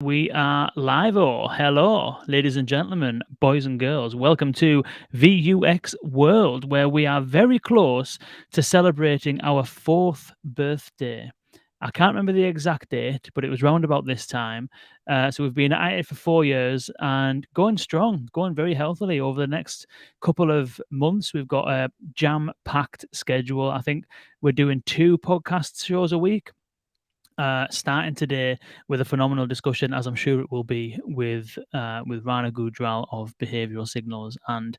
We are live. Or hello, ladies and gentlemen, boys and girls. Welcome to VUX World, where we are very close to celebrating our fourth birthday. I can't remember the exact date, but it was round about this time. So we've been at it for 4 years and going strong, going very healthily over the next couple of months. We've got a jam-packed schedule. I think we're doing 2 podcast shows a week, starting today with a phenomenal discussion, as I'm sure it will be, with Rana Gujral of behavioural signals, and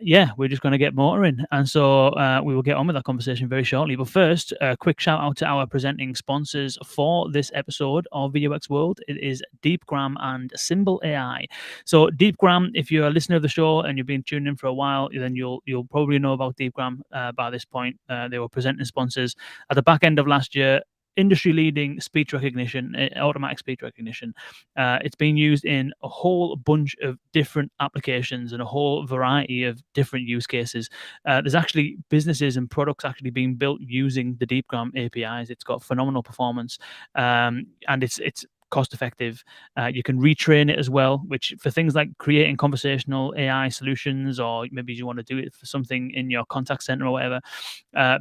yeah, we're just going to get motoring, and so we will get on with that conversation very shortly. But first, a quick shout out to our presenting sponsors for this episode of VUX World. It is Deepgram and Symbol AI. So Deepgram, if you're a listener of the show and you've been tuning in for a while, then you'll probably know about Deepgram by this point. They were presenting sponsors at the back end of last year. Industry leading speech recognition, automatic speech recognition. It's been used in a whole bunch of different applications and a whole variety of different use cases. There's actually businesses and products actually being built using the Deepgram APIs. It's got phenomenal performance, and it's cost effective. You can retrain it as well, which for things like creating conversational AI solutions, or maybe you want to do it for something in your contact center or whatever,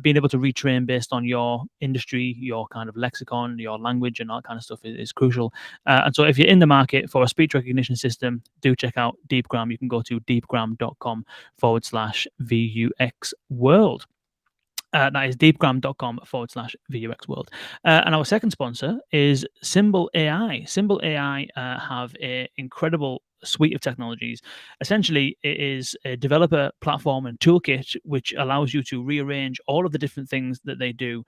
being able to retrain based on your industry, your kind of lexicon, your language, and all that kind of stuff is crucial. And so if you're in the market for a speech recognition system, do check out Deepgram. You can go to deepgram.com/VUX world. That is deepgram.com/VUX world. And our second sponsor is Symbol AI. Symbol AI have an incredible suite of technologies. Essentially, it is a developer platform and toolkit which allows you to rearrange all of the different things that they do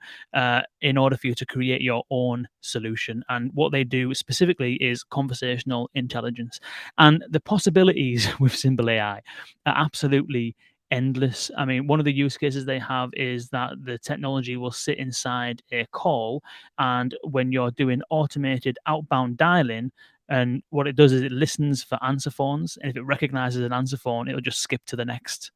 in order for you to create your own solution. And what they do specifically is conversational intelligence. And the possibilities with Symbol AI are absolutely endless. I mean, one of the use cases they have is that the technology will sit inside a call, and when you're doing automated outbound dialing, and what it does is it listens for answer phones, and if it recognizes an answer phone, it'll just skip to the next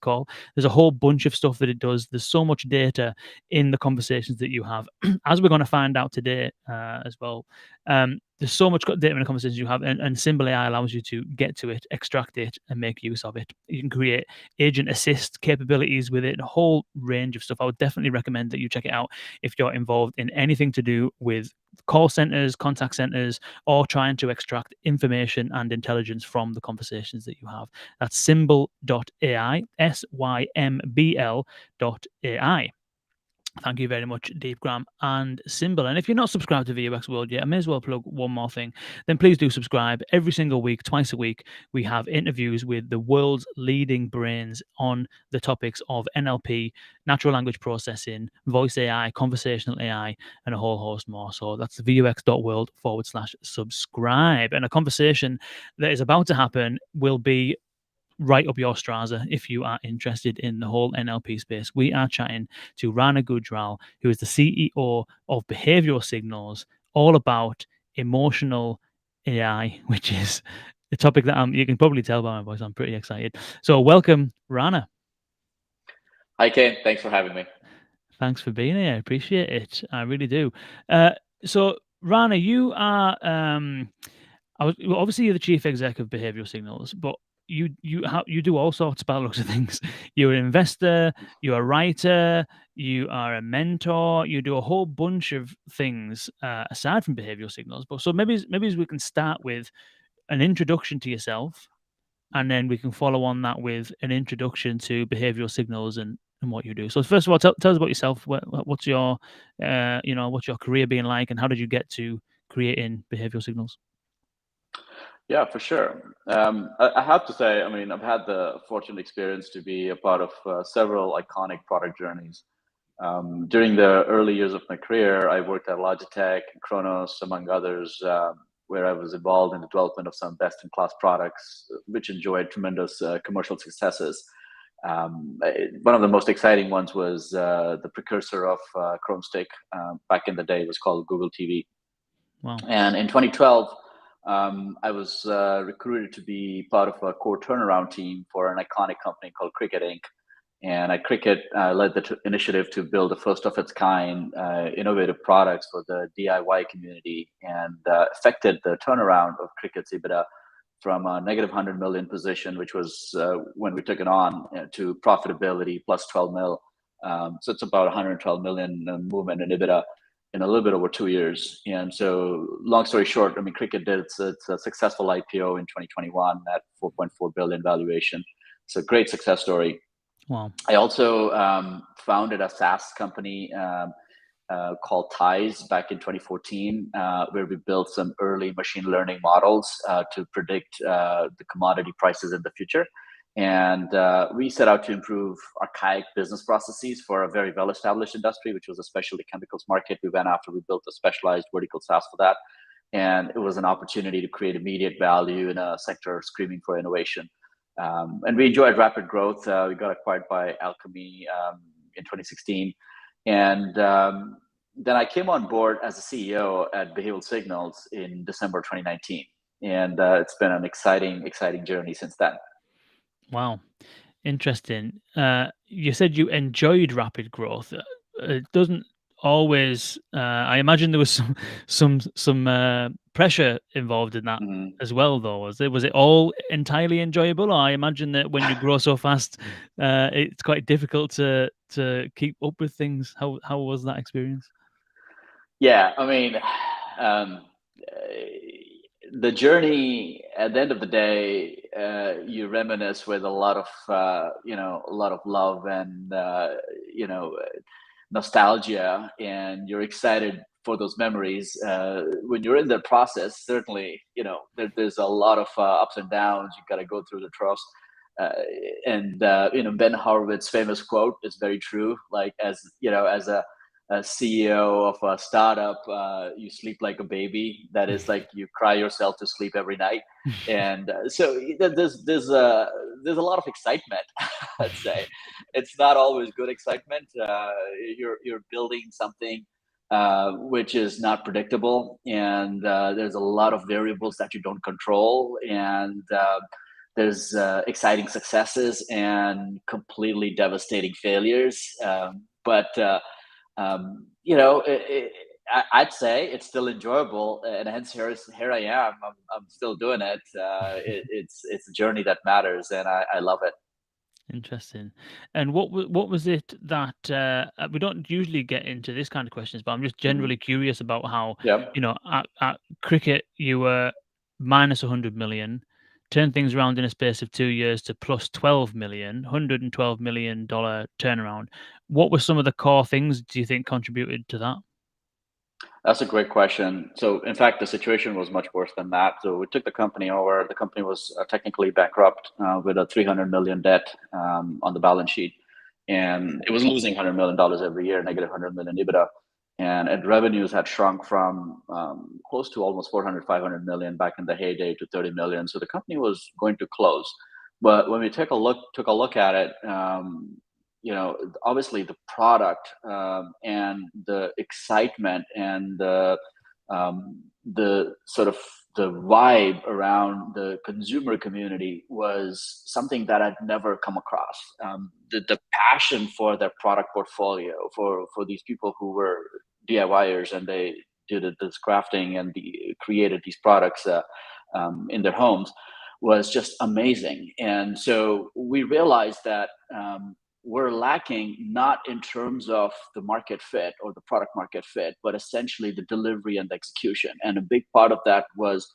call. There's a whole bunch of stuff that it does. There's so much data in the conversations that you have, as we're going to find out today as well. There's so much data in the conversations you have, and Symbol AI allows you to get to it, extract it, and make use of it. You can create agent assist capabilities with it, a whole range of stuff. I would definitely recommend that you check it out if you're involved in anything to do with call centers, contact centers, or trying to extract information and intelligence from the conversations that you have. That's symbol.ai, symbl.ai. Thank you very much, Deepgram and Symbol. And if you're not subscribed to VUX World yet, I may as well plug one more thing. Then please do subscribe. Every single week, twice a week, we have interviews with the world's leading brains on the topics of NLP, natural language processing, voice AI, conversational AI, and a whole host more. So that's vux.world/subscribe. And a conversation that is about to happen will be right up your straza if you are interested in the whole NLP space. We are chatting to Rana Gujral, who is the CEO of Behavioral Signals, all about emotional AI, which is a topic that you can probably tell by my voice. I'm pretty excited. So welcome, Rana. Hi, Kane. Thanks for having me. Thanks for being here. I appreciate it. I really do. So, Rana, you are obviously you're the chief exec of Behavioral Signals, but you do all sorts by the looks of things. You're an investor, you're a writer, you are a mentor, you do a whole bunch of things aside from Behavioral Signals. But so maybe we can start with an introduction to yourself, and then we can follow on that with an introduction to Behavioral Signals and what you do. So first of all, tell us about yourself. What's your what's your career been like, and how did you get to creating Behavioral Signals? Yeah, for sure. I have to say, I mean, I've had the fortunate experience to be a part of several iconic product journeys. During the early years of my career, I worked at Logitech, Kronos, among others, where I was involved in the development of some best-in-class products, which enjoyed tremendous commercial successes. One of the most exciting ones was the precursor of Chrome Stick. Back in the day, it was called Google TV. Wow. And in 2012, I was recruited to be part of a core turnaround team for an iconic company called Cricket Inc. And at Cricket, I led the initiative to build the first of its kind innovative products for the DIY community, and affected the turnaround of Cricket's EBITDA from a negative 100 million position, which was when we took it on, to profitability plus 12 mil. So it's about 112 million movement in EBITDA in a little bit over 2 years. And so, long story short, I mean, Cricket did its a successful IPO in 2021 at 4.4 billion valuation. So, great success story. Wow. I also founded a SaaS company called Ties back in 2014, where we built some early machine learning models to predict the commodity prices in the future. And we set out to improve archaic business processes for a very well-established industry, which was a specialty chemicals market. We went after, we built a specialized vertical SaaS for that. And it was an opportunity to create immediate value in a sector screaming for innovation. And we enjoyed rapid growth. We got acquired by Alchemy in 2016. And then I came on board as a CEO at Behavioral Signals in December 2019. And it's been an exciting journey since then. Wow. Interesting. You said you enjoyed rapid growth. It doesn't always. I imagine there was some pressure involved in that Mhm. as well, though. Was it all entirely enjoyable? Or I imagine that when you grow so fast, it's quite difficult to keep up with things. How was that experience? Yeah, I mean, um, the journey at the end of the day, you reminisce with a lot of, a lot of love and, nostalgia, and you're excited for those memories. When you're in the process, certainly, there's a lot of ups and downs. You got to go through the troughs. Uh, and Ben Horowitz's famous quote is very true. Like, as a CEO of a startup, you sleep like a baby. That is, like, you cry yourself to sleep every night. And so there's a lot of excitement. I'd say it's not always good excitement. You're building something which is not predictable, and there's a lot of variables that you don't control, and there's exciting successes and completely devastating failures. I'd say it's still enjoyable, and hence here I am. I'm still doing it. It's a journey that matters, and I love it. Interesting. And what was it that we don't usually get into this kind of questions, but I'm just Mhm. generally curious about how, Yeah. at Cricket you were minus 100 million, turned things around in a space of 2 years to plus 12 million, $112 million turnaround. What were some of the core things do you think contributed to that? That's a great question. So, in fact, the situation was much worse than that. So, we took the company over. The company was technically bankrupt with a 300 million debt on the balance sheet, and it was losing $100 million every year, negative 100 million EBITDA. And revenues had shrunk from close to almost 400, 500 million back in the heyday to 30 million. So the company was going to close. But when we took a look at it, obviously the product and the excitement and the sort of the vibe around the consumer community was something that I'd never come across. The passion for their product portfolio, for these people who were DIYers, and they did this crafting and created these products in their homes, was just amazing. And so we realized that we're lacking, not in terms of the market fit or the product market fit, but essentially the delivery and the execution. And a big part of that was,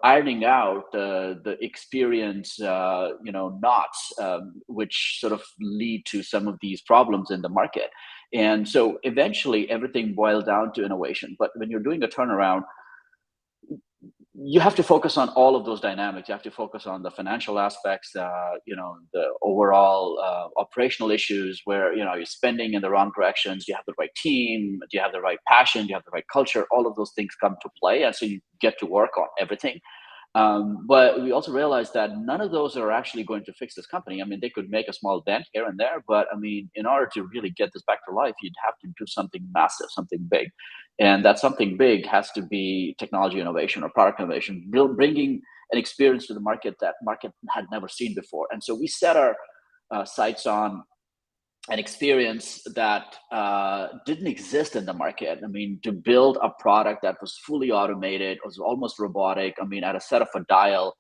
ironing out the experience, knots, which sort of lead to some of these problems in the market. And so eventually everything boiled down to innovation. But when you're doing a turnaround, you have to focus on all of those dynamics. You have to focus on the financial aspects, the overall operational issues where, you're spending in the wrong directions. Do you have the right team? Do you have the right passion? Do you have the right culture? All of those things come to play. And so you get to work on everything. But we also realized that none of those are actually going to fix this company. I mean, they could make a small dent here and there, but I mean, in order to really get this back to life, you'd have to do something massive, something big. And that something big has to be technology innovation or product innovation, bringing an experience to the market that market had never seen before. And so we set our sights on an experience that didn't exist in the market. I mean, to build a product that was fully automated, was almost robotic. I mean, at a set of a dial,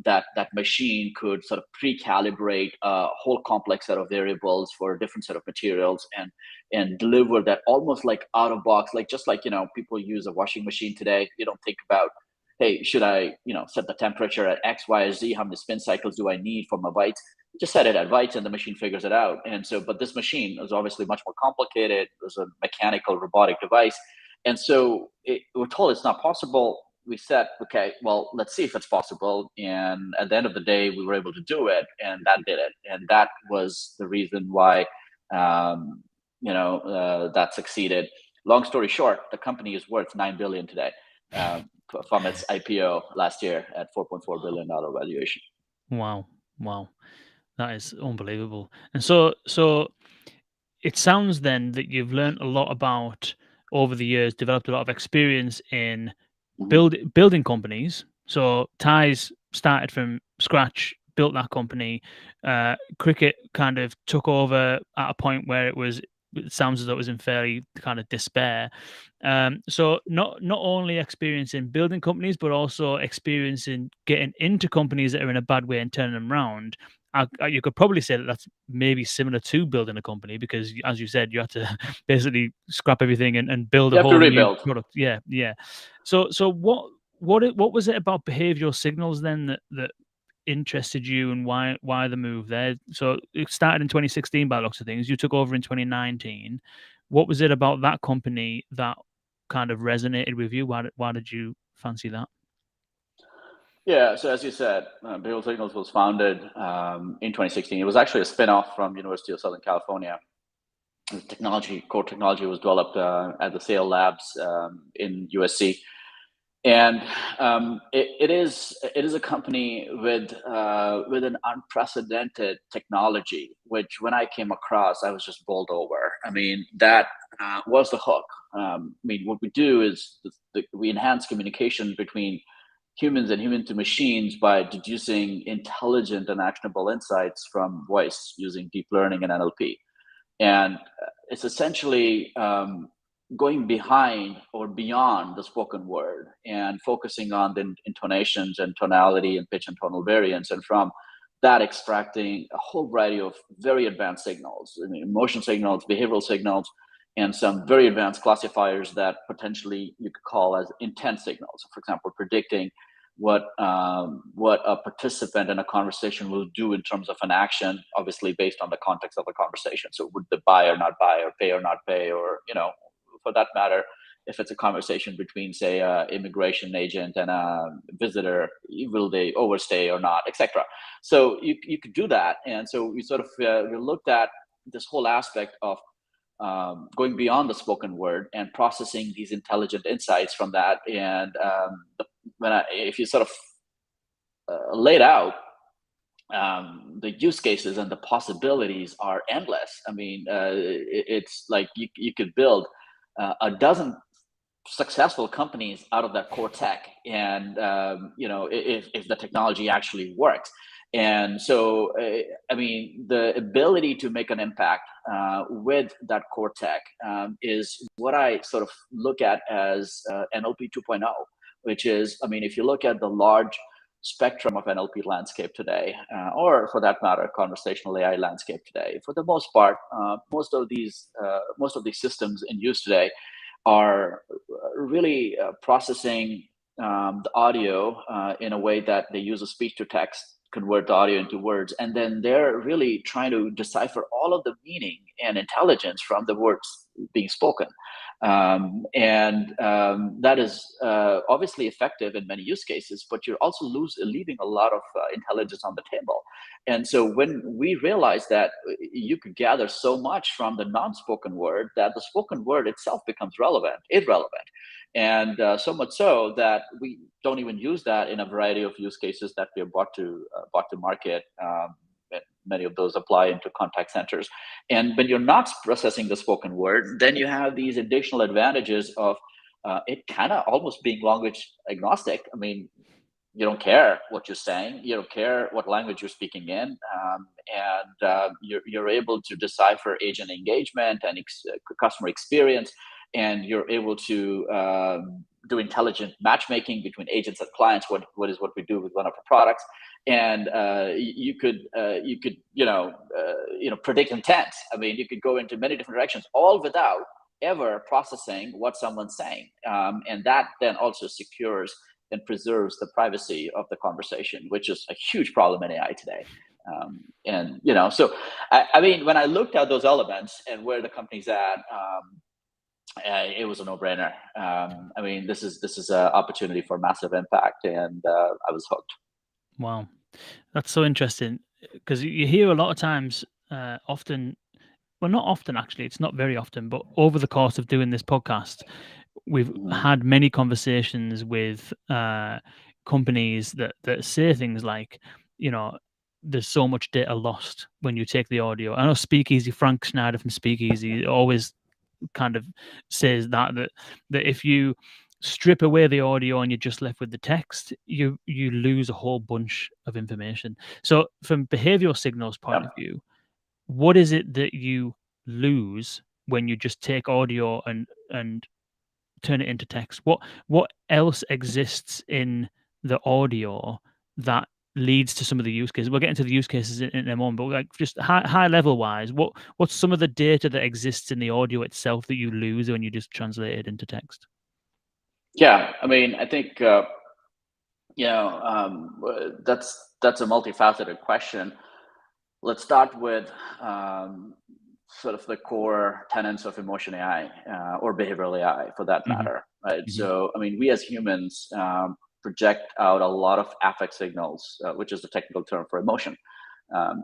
that machine could sort of pre-calibrate a whole complex set of variables for a different set of materials, and deliver that almost like out of box, like just like people use a washing machine today. You don't think about, hey, should I set the temperature at X, Y, or Z? How many spin cycles do I need for my whites? Just set it at whites and the machine figures it out. And so, but this machine is obviously much more complicated. It was a mechanical robotic device. And so we're told it's not possible. We said, okay, well, let's see if it's possible. And at the end of the day, we were able to do it, and that did it. And that was the reason why, that succeeded. Long story short, the company is worth $9 billion today, from its IPO last year at $4.4 billion valuation. Wow. Wow. That is unbelievable. And so it sounds then that you've learned a lot about over the years, developed a lot of experience in Mhm. building companies. So Ties started from scratch, built that company. Cricket kind of took over at a point where it sounds as though it was in fairly kind of despair. So not only experience in building companies, but also experience in getting into companies that are in a bad way and turning them around. You could probably say that that's maybe similar to building a company, because, as you said, you had to basically scrap everything and build You a have to whole new rebuild. product. Yeah, yeah. So what was it about behavioral signals then that interested you, and why the move there? So it started in 2016 by the looks of things. You took over in 2019. What was it about that company that kind of resonated with you? Why did you fancy that? Yeah, so as you said, Behavioral Signals was founded in 2016. It was actually a spin-off from University of Southern California. The core technology was developed at the Sale Labs in USC, and it is a company with an unprecedented technology, which when I came across, I was just bowled over. I mean, that was the hook. I mean, what we do is we enhance communication between humans and human to machines by deducing intelligent and actionable insights from voice using deep learning and NLP. And it's essentially going behind or beyond the spoken word and focusing on the intonations and tonality and pitch and tonal variance, and from that extracting a whole variety of very advanced signals, I mean, emotion signals, behavioral signals, and some very advanced classifiers that potentially you could call as intent signals. For example, predicting what a participant in a conversation will do in terms of an action, obviously based on the context of the conversation. So would they buy or not buy, or pay or not pay, or for that matter, if it's a conversation between, say, a immigration agent and a visitor, will they overstay or not, etc. So you could do that. And so we sort of we looked at this whole aspect of going beyond the spoken word and processing these intelligent insights from that. And if you sort of laid out, the use cases and the possibilities are endless. I mean, it's like you could build a dozen successful companies out of that core tech, and if the technology actually works. And so I mean, the ability to make an impact with that core tech is what I sort of look at as NLP 2.0, which is, I mean, if you look at the large spectrum of NLP landscape today, or for that matter, conversational AI landscape today, for the most part, most of these systems in use today are really processing the audio in a way that they use a speech to text, convert the audio into words, and then they're really trying to decipher all of the meaning and intelligence from the words being spoken. And that is obviously effective in many use cases, but you're also leaving a lot of intelligence on the table. And so when we realized that you could gather so much from the non-spoken word, that the spoken word itself becomes irrelevant. And so much so that we don't even use that in a variety of use cases that we have brought to market. Many of those apply into contact centers. And when you're not processing the spoken word, then you have these additional advantages of it kind of almost being language agnostic. I mean, you don't care what you're saying, you don't care what language you're speaking in, and you're able to decipher agent engagement and customer experience, and you're able to do intelligent matchmaking between agents and clients. What we do with one of our products, and you could predict intent. I mean, you could go into many different directions, all without ever processing what someone's saying, and that then also secures and preserves the privacy of the conversation, which is a huge problem in AI today. So I mean, when I looked at those elements and where the company's at, it was a no-brainer. I mean, this is an opportunity for massive impact, and I was hooked. Wow, that's so interesting because you hear a lot of times, often, well, not often actually, it's not very often, but over the course of doing this podcast, we've Mhm. had many conversations with companies that say things like, you know, there's so much data lost when you take the audio. I know Speakeasy, Frank Schneider from Speakeasy, always kind of says that if you strip away the audio and you're just left with the text, you lose a whole bunch of information. So from behavioral signals point Yeah. of view, what is it that you lose when you just take audio and turn it into text? What else exists in the audio that leads to some of the use cases? We'll get into the use cases in a moment, but like just high level wise, what's some of the data that exists in the audio itself that you lose when you just translate it into text? Yeah, I mean, I think that's a multifaceted question. Let's start with sort of the core tenets of emotion AI, or behavioral AI for that Hmm. matter, right? Hmm. So, I mean, we as humans project out a lot of affect signals, which is the technical term for emotion,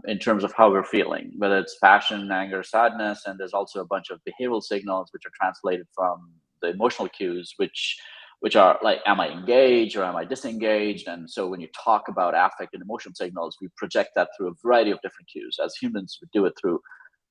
in terms of how we're feeling, whether it's passion, anger, sadness. And there's also a bunch of behavioral signals which are translated from the emotional cues, which are like, am I engaged or am I disengaged? And so when you talk about affect and emotion signals, we project that through a variety of different cues. As humans, we do it through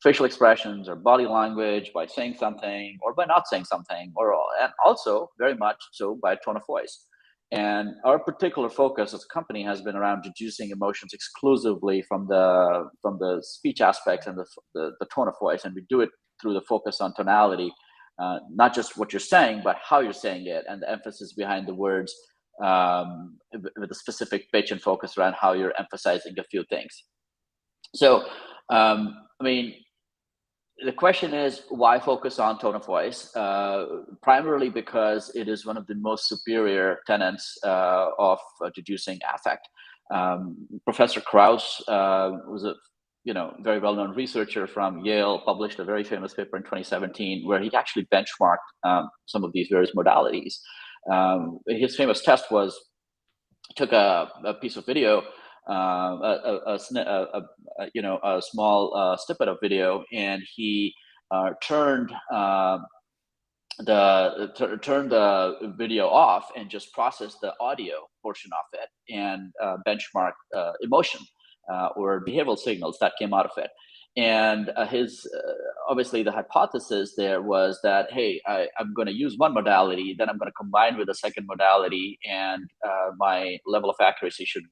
facial expressions or body language, by saying something or by not saying something, and also very much so by tone of voice. And our particular focus as a company has been around deducing emotions exclusively from the speech aspects and the tone of voice, and we do it through the focus on tonality, not just what you're saying, but how you're saying it, and the emphasis behind the words, with a specific pitch and focus around how you're emphasizing a few things. So, I mean, the question is, why focus on tone of voice? Primarily because it is one of the most superior tenets of deducing affect. Professor Krauss was a very well-known researcher from Yale, published a very famous paper in 2017 where he actually benchmarked some of these various modalities. His famous test was, took a piece of video, a small snippet of video, and he turned turned the video off and just processed the audio portion of it, and benchmark emotion or behavioral signals that came out of it. And his obviously the hypothesis there was that, hey, I'm going to use one modality, then I'm going to combine with a second modality, and my level of accuracy should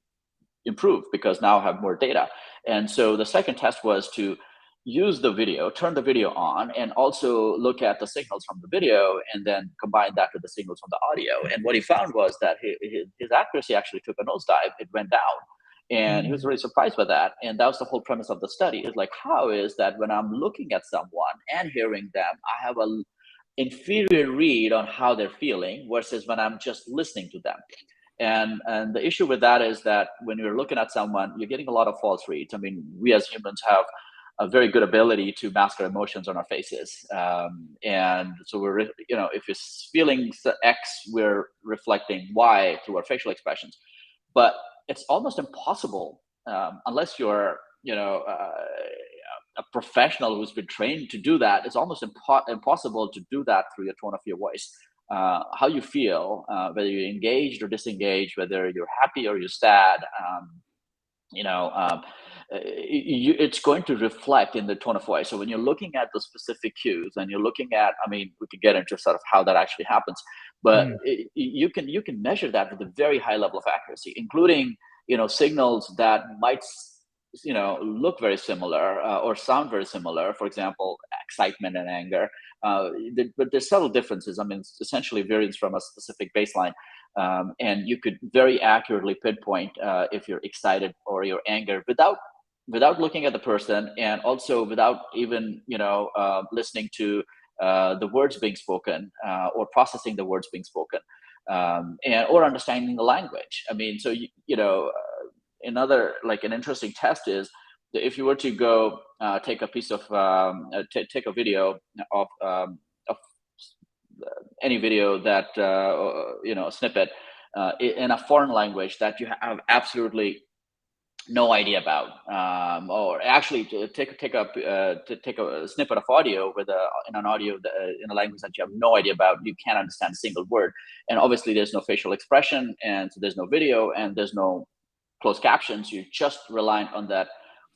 improve because now I have more data. And so the second test was to use the video, turn the video on, and also look at the signals from the video, and then combine that with the signals from the audio. And what he found was that his accuracy actually took a nosedive. It went down. And he was Mm. really surprised by that. And that was the whole premise of the study, is like, how is that when I'm looking at someone and hearing them, I have a inferior read on how they're feeling versus when I'm just listening to them. And the issue with that is that when you're looking at someone, you're getting a lot of false reads. I mean, we as humans have a very good ability to mask our emotions on our faces, and so if you're feeling X, we're reflecting Y through our facial expressions. But it's almost impossible, unless you're a professional who's been trained to do that. It's almost impossible to do that through your tone of your voice, how you feel, whether you're engaged or disengaged, whether you're happy or you're sad. You know, um, it's going to reflect in the tone of voice. So when you're looking at the specific cues and you're looking at, I mean, we could get into sort of how that actually happens, but Mm. you can measure that with a very high level of accuracy, including signals that might look very similar or sound very similar. For example, excitement and anger. But there's subtle differences. I mean, it's essentially variance from a specific baseline, and you could very accurately pinpoint if you're excited or you're angry without looking at the person, and also without even listening to the words being spoken or processing the words being spoken, and or understanding the language. I mean, so another, like, an interesting test is that if you were to go take a piece of take a video of any video that a snippet in a foreign language that you have absolutely no idea about, or actually to take a snippet of audio with an audio in a language that you have no idea about. You can't understand a single word, and obviously there's no facial expression, and so there's no video, and there's no closed captions. You're just reliant on that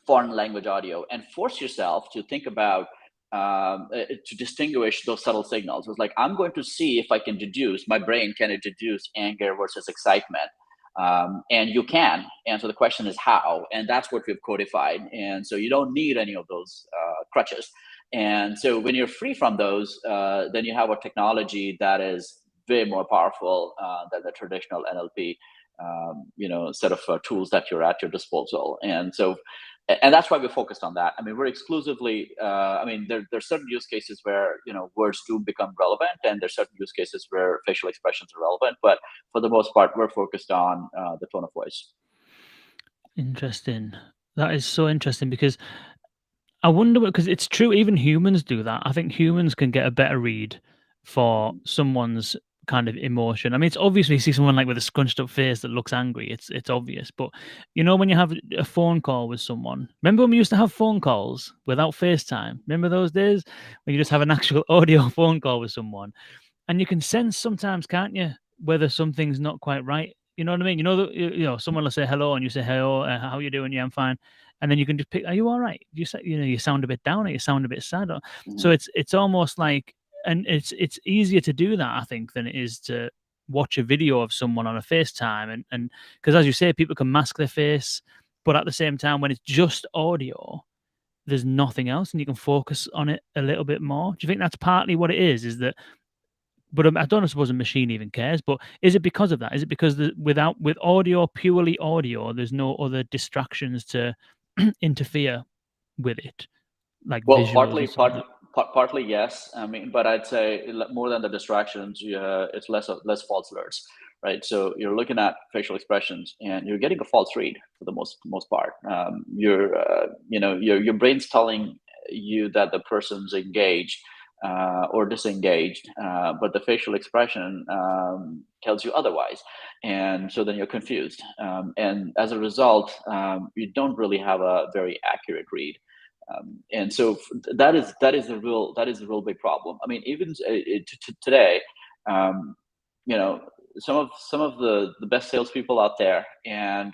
foreign language audio, and force yourself to think about to distinguish those subtle signals. It's like, I'm going to see if I can deduce, my brain can it deduce anger versus excitement, and you can. And so the question is how, and that's what we've codified. And so you don't need any of those crutches. And so when you're free from those, then you have a technology that is way more powerful than the traditional NLP, set of tools that you're at your disposal. And that's why we're focused on that. I mean, we're exclusively, there's certain use cases where, words do become relevant, and there's certain use cases where facial expressions are relevant. But for the most part, we're focused on the tone of voice. Interesting. That is so interesting because I wonder, because it's true, even humans do that. I think humans can get a better read for someone's kind of emotion. I mean, it's obviously you see someone like with a scrunched up face that looks angry. It's obvious, but when you have a phone call with someone. Remember when we used to have phone calls without FaceTime? Remember those days when you just have an actual audio phone call with someone? And you can sense sometimes, can't you, whether something's not quite right? You know what I mean? Someone will say hello, and you say hello, how you doing? Yeah, I'm fine. And then you can just pick, are you all right? You say, you sound a bit down, or you sound a bit sad. So Mhm. it's almost like, and it's easier to do that, I think, than it is to watch a video of someone on a FaceTime, and because, as you say, people can mask their face, but at the same time, when it's just audio, there's nothing else, and you can focus on it a little bit more. Do you think that's partly what it is? Is that, but I don't suppose a machine even cares. But is it because of that? Is it because with audio, purely audio, there's no other distractions to interfere with it, like Well, visuals and stuff like that? partly yes. I mean, but I'd say more than the distractions, it's less false alerts, right? So you're looking at facial expressions, and you're getting a false read for the most part. Your brain's telling you that the person's engaged or disengaged, but the facial expression tells you otherwise, and so then you're confused, and as a result, you don't really have a very accurate read. And so that is a real big problem. I mean, even today, um, you know, some of the best salespeople out there, and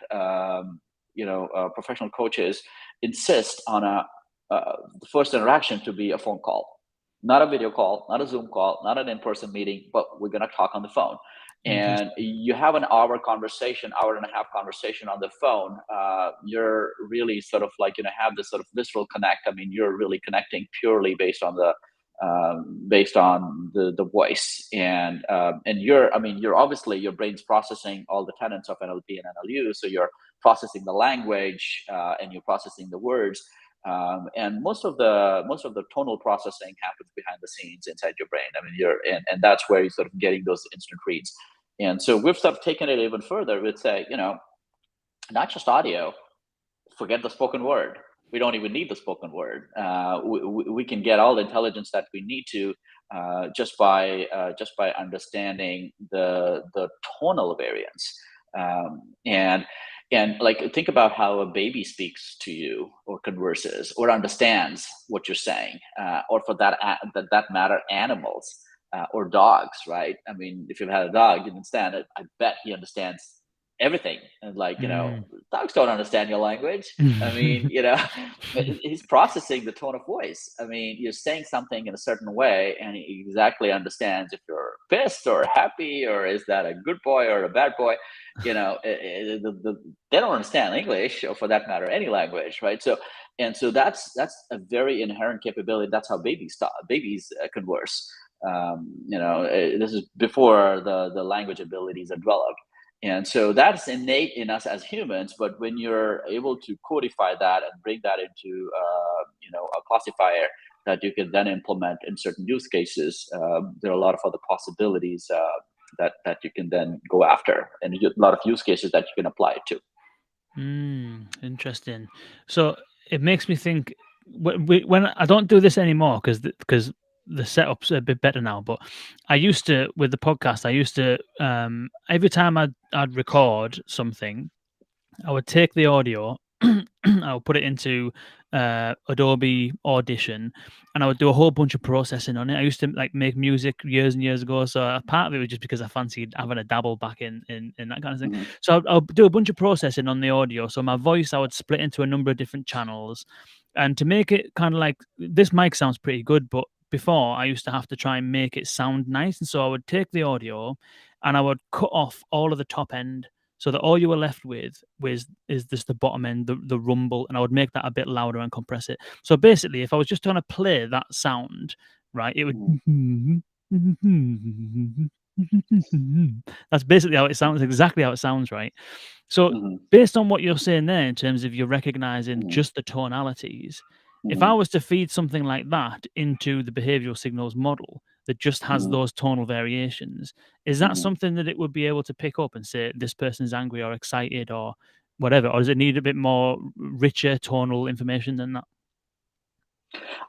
professional coaches insist on the first interaction to be a phone call, not a video call, not a Zoom call, not an in-person meeting, but we're gonna talk on the phone. And Interesting. you have an hour conversation, hour and a half conversation on the phone. You're really sort of like, have this sort of visceral connect. I mean, you're really connecting purely based on the voice, and you're obviously, your brain's processing all the tenets of NLP and NLU, so you're processing the language, and you're processing the words, and most of the tonal processing happens behind the scenes inside your brain. I mean, and that's where you're sort of getting those instant reads. And so we've sort of taken it even further. We'd say, not just audio, forget the spoken word. We don't even need the spoken word. We can get all the intelligence that we need to, just by understanding the tonal variance. And like, think about how a baby speaks to you, or converses, or understands what you're saying, or for that matter, animals, or dogs, right? I mean, if you've had a dog, you understand it. I bet he understands everything. And like, Mm. dogs don't understand your language. I mean, he's processing the tone of voice. I mean, you're saying something in a certain way, and he exactly understands if you're pissed or happy, or is that a good boy or a bad boy. They don't understand English, or for that matter, any language, right? So that's a very inherent capability. That's how babies converse. This is before the language abilities are developed. And so that's innate in us as humans. But when you're able to codify that and bring that into, a classifier that you can then implement in certain use cases, there are a lot of other possibilities that you can then go after, and a lot of use cases that you can apply it to. Interesting. So it makes me think when I don't do this anymore because the setup's a bit better now. But I used to with the podcast. I used to every time I'd record something, I would take the audio, I would put it into Adobe Audition, and I would do a whole bunch of processing on it. I used to like make music years and years ago, so part of it was just because I fancied having a dabble back in that kind of thing. Mhm, So I'll do a bunch of processing on the audio. So my voice, I would split into a number of different channels, and to make it kind of like this mic sounds pretty good, but before I used to have to try and make it sound nice, and so I would take the audio and I would cut off all of the top end so that all you were left with was is just the bottom end, the rumble, and I would make that a bit louder and compress it. So basically, if I was just trying to play that sound, right, it would. mhm, That's basically how it sounds. Exactly how it sounds, right? So mhm, based on what you're saying there, in terms of you recognizing mhm, just the tonalities, if I mhm, was to feed something like that into the behavioral signals model that just has mhm, those tonal variations, is that mhm. something that it would be able to pick up and say this person's angry or excited or whatever, or does it need a bit more richer tonal information than that?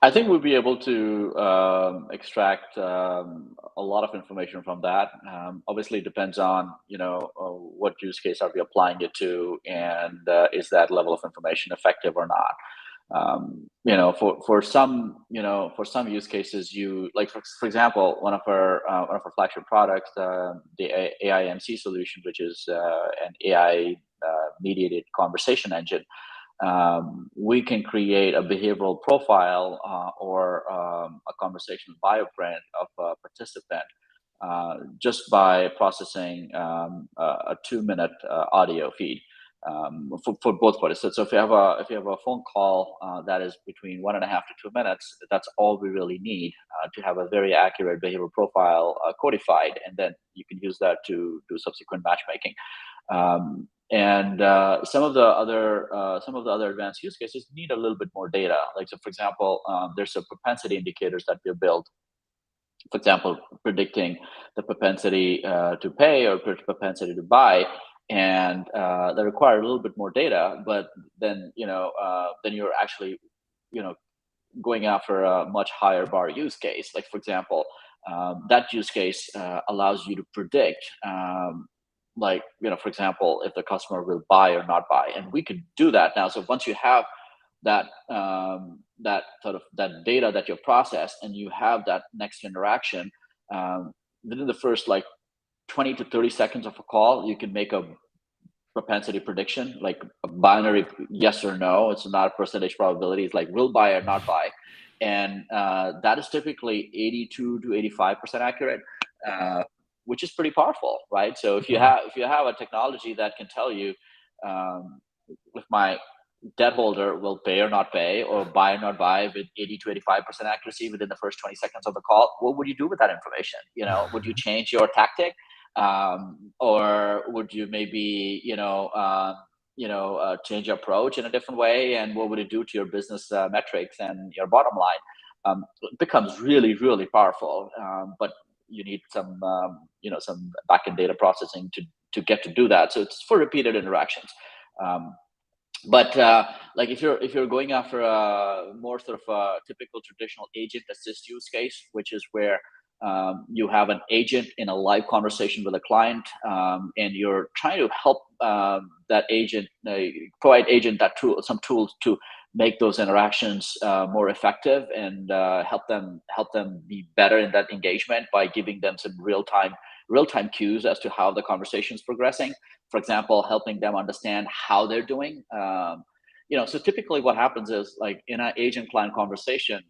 I think we'll be able to extract a lot of information from that. Obviously, it depends on what use case are we applying it to, and is that level of information effective or not. For some use cases, you like for example, one of our flagship products, the AIMC solution, which is an AI mediated conversation engine. We can create a behavioral profile or a conversational bioprint of a participant just by processing a 2-minute audio feed for both parties. So if you have a phone call that is between 1.5 to 2 minutes, that's all we really need to have a very accurate behavioral profile codified, and then you can use that to do subsequent matchmaking. And some of the other advanced use cases need a little bit more data. Like, so for example, there's some propensity indicators that we have built. For example, predicting the propensity to pay or propensity to buy, and they require a little bit more data. But then you're actually you know going after a much higher bar use case. Like, for example, that use case allows you to predict, for example, if the customer will buy or not buy, and we could do that now. So once you have that sort of that data that you process, and you have that next interaction, within the first like 20 to 30 seconds of a call, you can make a propensity prediction, like a binary yes or no. It's not a percentage probability. It's like will buy or not buy, and that is typically 82 to 85% accurate, uh, which is pretty powerful, right? So if you Wow. have if you have a technology that can tell you um, if my debt holder will pay or not pay, or buy or not buy, with 80 to 85% accuracy within the first 20 seconds of the call, what would you do with that information? Would you change your tactic? Or would you maybe change your approach in a different way, and what would it do to your business metrics and your bottom line? It becomes really, really powerful, but you need some backend data processing to get to do that. So it's for repeated interactions. um, but like, if you're going after a more sort of a typical traditional agent assist use case, which is where you have an agent in a live conversation with a client, and you're trying to help that agent, provide agent some tools to make those interactions more effective, and help them be better in that engagement by giving them some real time real-time cues as to how the conversation is progressing. For example, helping them understand how they're doing. So typically what happens is, like in an agent client conversation,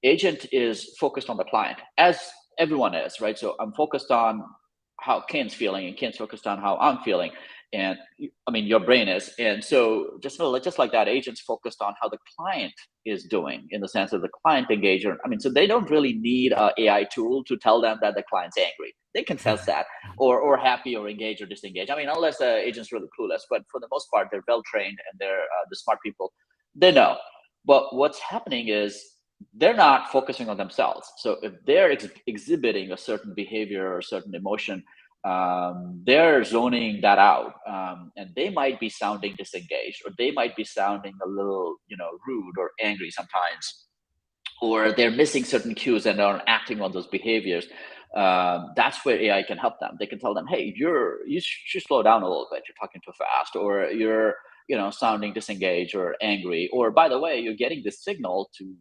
agent is focused on the client, as everyone is, right? So I'm focused on how Ken's feeling, and Ken's focused on how I'm feeling, and I mean your brain is, and so just like that, agent's focused on how the client is doing, in the sense of the client engagement. I mean, so they don't really need a AI tool to tell them that the client's angry. They can sense that, or happy, or engaged, or disengaged. I mean, unless the agent's really clueless, but for the most part, they're well trained, and they're the smart people. They know. But what's happening is they're not focusing on themselves. So if they're exhibiting a certain behavior or a certain emotion, they're zoning that out, and they might be sounding disengaged, or they might be sounding a little, rude or angry sometimes, or they're missing certain cues and are acting on those behaviors. That's where AI can help them. They can tell them, "Hey, you should slow down a little bit. You're talking too fast, or you're sounding disengaged or angry. Or by the way, you're getting this signal to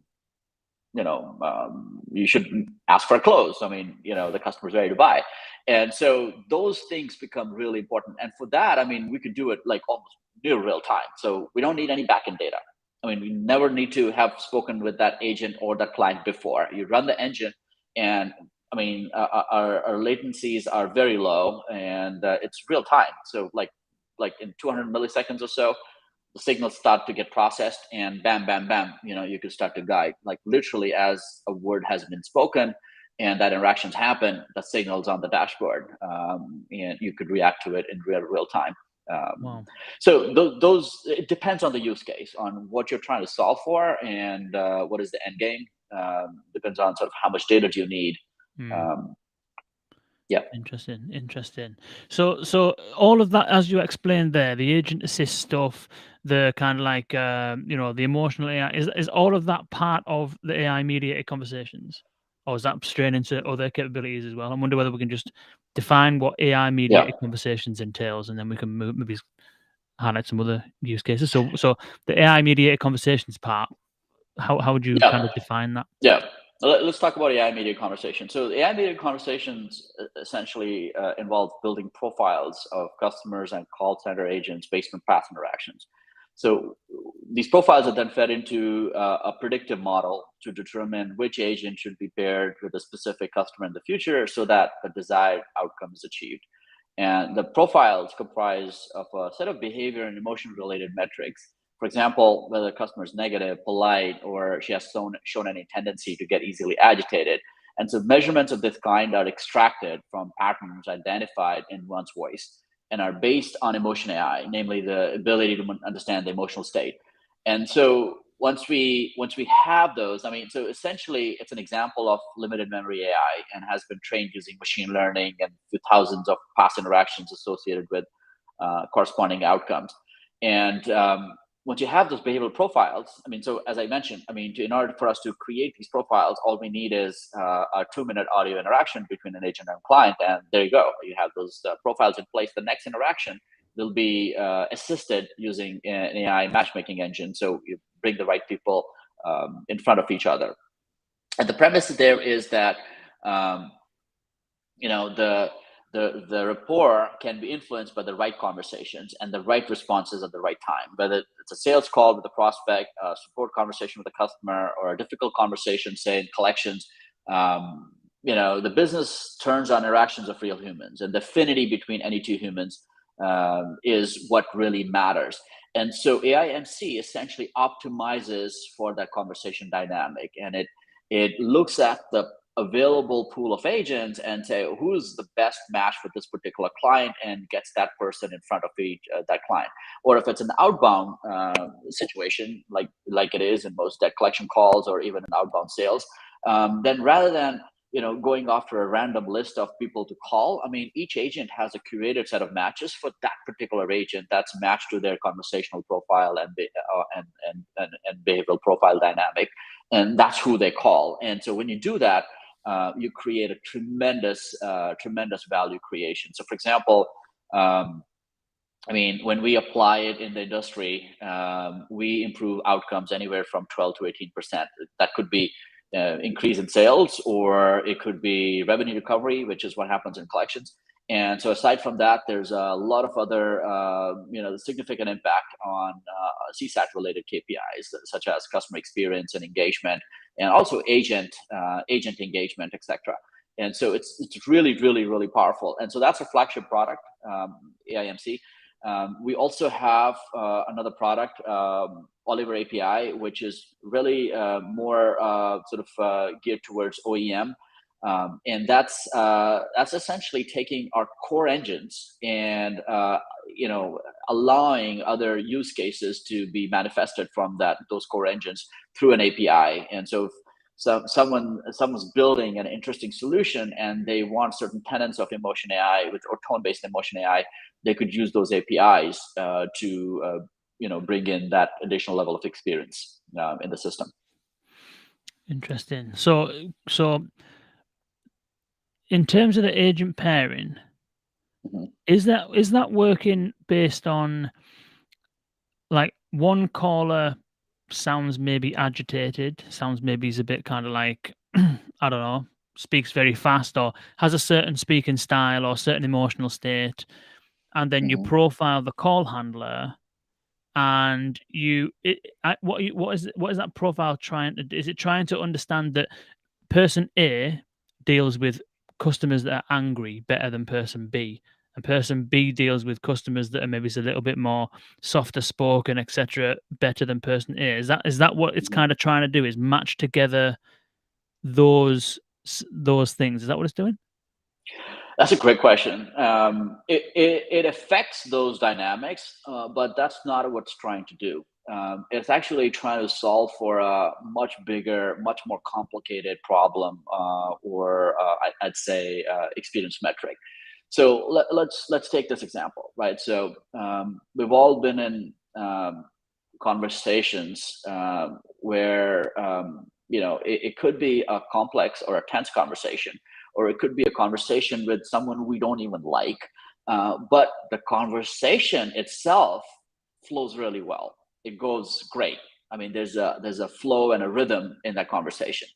you should ask for a close. I mean, the customer's ready to buy." And so those things become really important. And for that, I mean, we could do it like almost near real time. So we don't need any backend data. I mean, we never need to have spoken with that agent or that client before. You run the engine, and I mean, our latencies are very low, and it's real time. So like in 200 milliseconds or so, the signals start to get processed, and bam, bam, bam, you could start to guide, like literally as a word has been spoken and that interactions happen, the signals on the dashboard, and you could react to it in real time. um, Wow. so those, it depends on the use case, on what you're trying to solve for, and what is the end game. Depends on sort of how much data do you need. Hmm. um, yeah. Interesting, interesting. So all of that, as you explained there, the agent assist stuff, the kind of like the emotional AI, is all of that part of the AI mediated conversations, or is that straying into other capabilities as well? I wonder whether we can just define what AI Yeah. mediated conversations entails, and then we can maybe highlight some other use cases. So the AI mediated conversations part, how would you kind Yeah. of define that? Yeah. Let's talk about AI mediated conversation. So AI mediated conversations essentially involve building profiles of customers and call center agents based on past interactions. So these profiles are then fed into a predictive model to determine which agent should be paired with a specific customer in the future, so that the desired outcome is achieved. And the profiles comprise of a set of behavior and emotion related metrics. For example, whether the customer is negative, polite, or she has shown any tendency to get easily agitated. And so measurements of this kind are extracted from patterns identified in one's voice, and are based on emotion AI, namely the ability to understand the emotional state. And so once we have those, I mean, so essentially it's an example of limited memory AI, and has been trained using machine learning and with thousands of past interactions associated with corresponding outcomes. And once you have those behavioral profiles, I mean, so as I mentioned, I mean, in order for us to create these profiles, all we need is a 2-minute audio interaction between an agent and a client, and there you go. You have those profiles in place. The next interaction will be assisted using an AI matchmaking engine. So you bring the right people in front of each other. And the premise there is that um, the rapport can be influenced by the right conversations and the right responses at the right time, whether it's a sales call with a prospect, a support conversation with a customer, or a difficult conversation, say in collections. The business turns on interactions of real humans, and the affinity between any two humans is what really matters. And so AIMC essentially optimizes for that conversation dynamic, and it looks at the available pool of agents and say who's the best match for this particular client, and gets that person in front of that client. Or if it's an outbound situation, like it is in most debt collection calls, or even in outbound sales, then rather than going after a random list of people to call, I mean, each agent has a curated set of matches for that particular agent that's matched to their conversational profile and behavioral profile dynamic, and that's who they call. And so when you do that, you create a tremendous value creation. So, for example, I mean, when we apply it in the industry, we improve outcomes anywhere from 12 to 18%. That could be increase in sales, or it could be revenue recovery, which is what happens in collections. And so aside from that, there's a lot of other, significant impact on CSAT related KPIs, such as customer experience and engagement, and also agent engagement, etc. And so it's really, really, really powerful. And so that's a flagship product, AIMC. We also have another product, Oliver API, which is really more geared towards OEM. And that's essentially taking our core engines and allowing other use cases to be manifested from those core engines through an API. And so someone's building an interesting solution and they want certain tenets of emotion AI or tone-based emotion AI, they could use those APIs to bring in that additional level of experience in the system. Interesting. So in terms of the agent pairing, is that working based on, like, one caller sounds maybe agitated, sounds maybe he's a bit kind of like, I don't know, speaks very fast or has a certain speaking style or certain emotional state, and then you profile the call handler, and what is that profile trying to do? Is it trying to understand that person A deals with customers that are angry better than person B, and person B deals with customers that are maybe a little bit more softer spoken, etc., better than person A? Is that what it's kind of trying to do? Is match together those things? Is that what it's doing? That's a great question. It affects those dynamics, but that's not what it's trying to do. It's actually trying to solve for a much bigger, much more complicated problem, I'd say experience metric. So let's take this example, right? So we've all been in conversations where it could be a complex or a tense conversation, or it could be a conversation with someone we don't even like, but the conversation itself flows really well. It goes great. I mean, there's a flow and a rhythm in that conversation,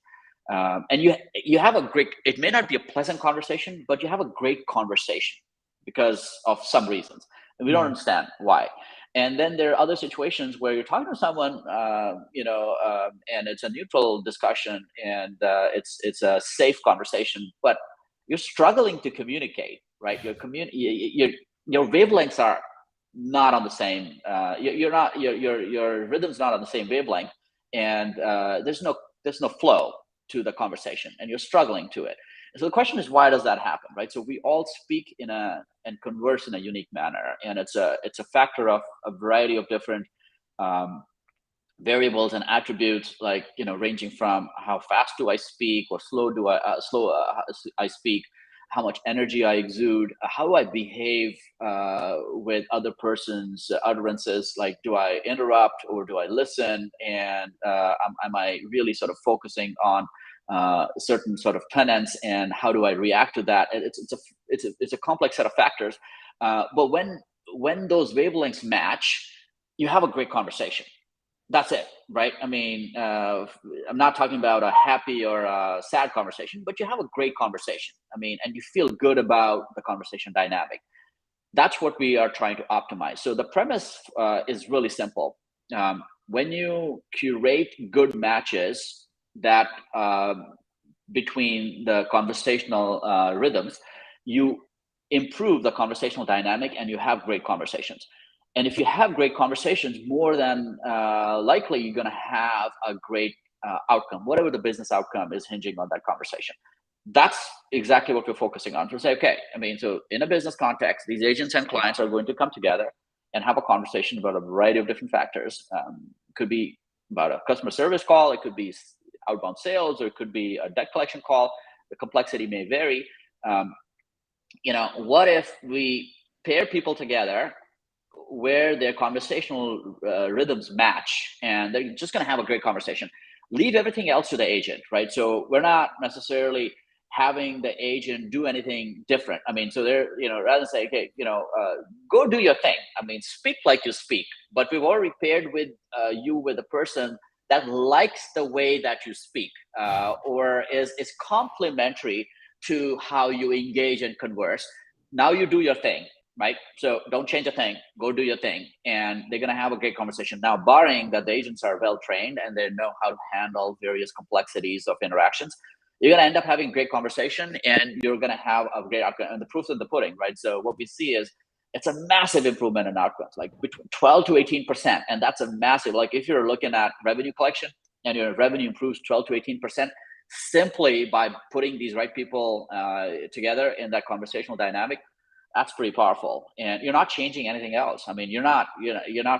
and you have a great. It may not be a pleasant conversation, but you have a great conversation because of some reasons, and we don't understand why. And then there are other situations where you're talking to someone, and it's a neutral discussion, and it's a safe conversation, but you're struggling to communicate, right? Your wavelengths are not on the same. Your rhythm's not on the same wavelength, and there's no flow to the conversation, and you're struggling to it. So the question is, why does that happen, right? So we all speak and converse in a unique manner, and it's a factor of a variety of different variables and attributes, like ranging from how fast do I speak, or slow I speak, how much energy I exude, how do I behave with other person's utterances, like do I interrupt or do I listen, and am I really sort of focusing on certain sort of tenants, and how do I react to that? It's a complex set of factors, but when those wavelengths match, you have a great conversation. That's it, right? I mean, I'm not talking about a happy or a sad conversation, but you have a great conversation. I mean, and you feel good about the conversation dynamic. That's what we are trying to optimize. So the premise is really simple. When you curate good matches that between the conversational rhythms, you improve the conversational dynamic, and you have great conversations. And if you have great conversations, more than likely you're going to have a great outcome, whatever the business outcome is hinging on that conversation. That's exactly what we're focusing on. To say, okay, I mean, so in a business context, these agents and clients are going to come together and have a conversation about a variety of different factors. It could be about a customer service call, it could be outbound sales, or it could be a debt collection call. The complexity may vary. What if we pair people together where their conversational rhythms match, and they're just going to have a great conversation? Leave everything else to the agent, right? So we're not necessarily having the agent do anything different. I mean, so they're, rather than say, okay, go do your thing. I mean, speak like you speak, but we've already paired with you with a person that likes the way that you speak, or is complementary to how you engage and converse. Now you do your thing, right? So don't change a thing, go do your thing, and they're going to have a great conversation. Now, barring that the agents are well trained and they know how to handle various complexities of interactions, you're going to end up having great conversation, and you're going to have a great outcome. And the proof's in the pudding, right? So what we see is it's a massive improvement in outcomes, like between 12 to 18%. And that's a massive, like if you're looking at revenue collection and your revenue improves 12 to 18%, simply by putting these right people together in that conversational dynamic, that's pretty powerful. And you're not changing anything else. I mean, you're not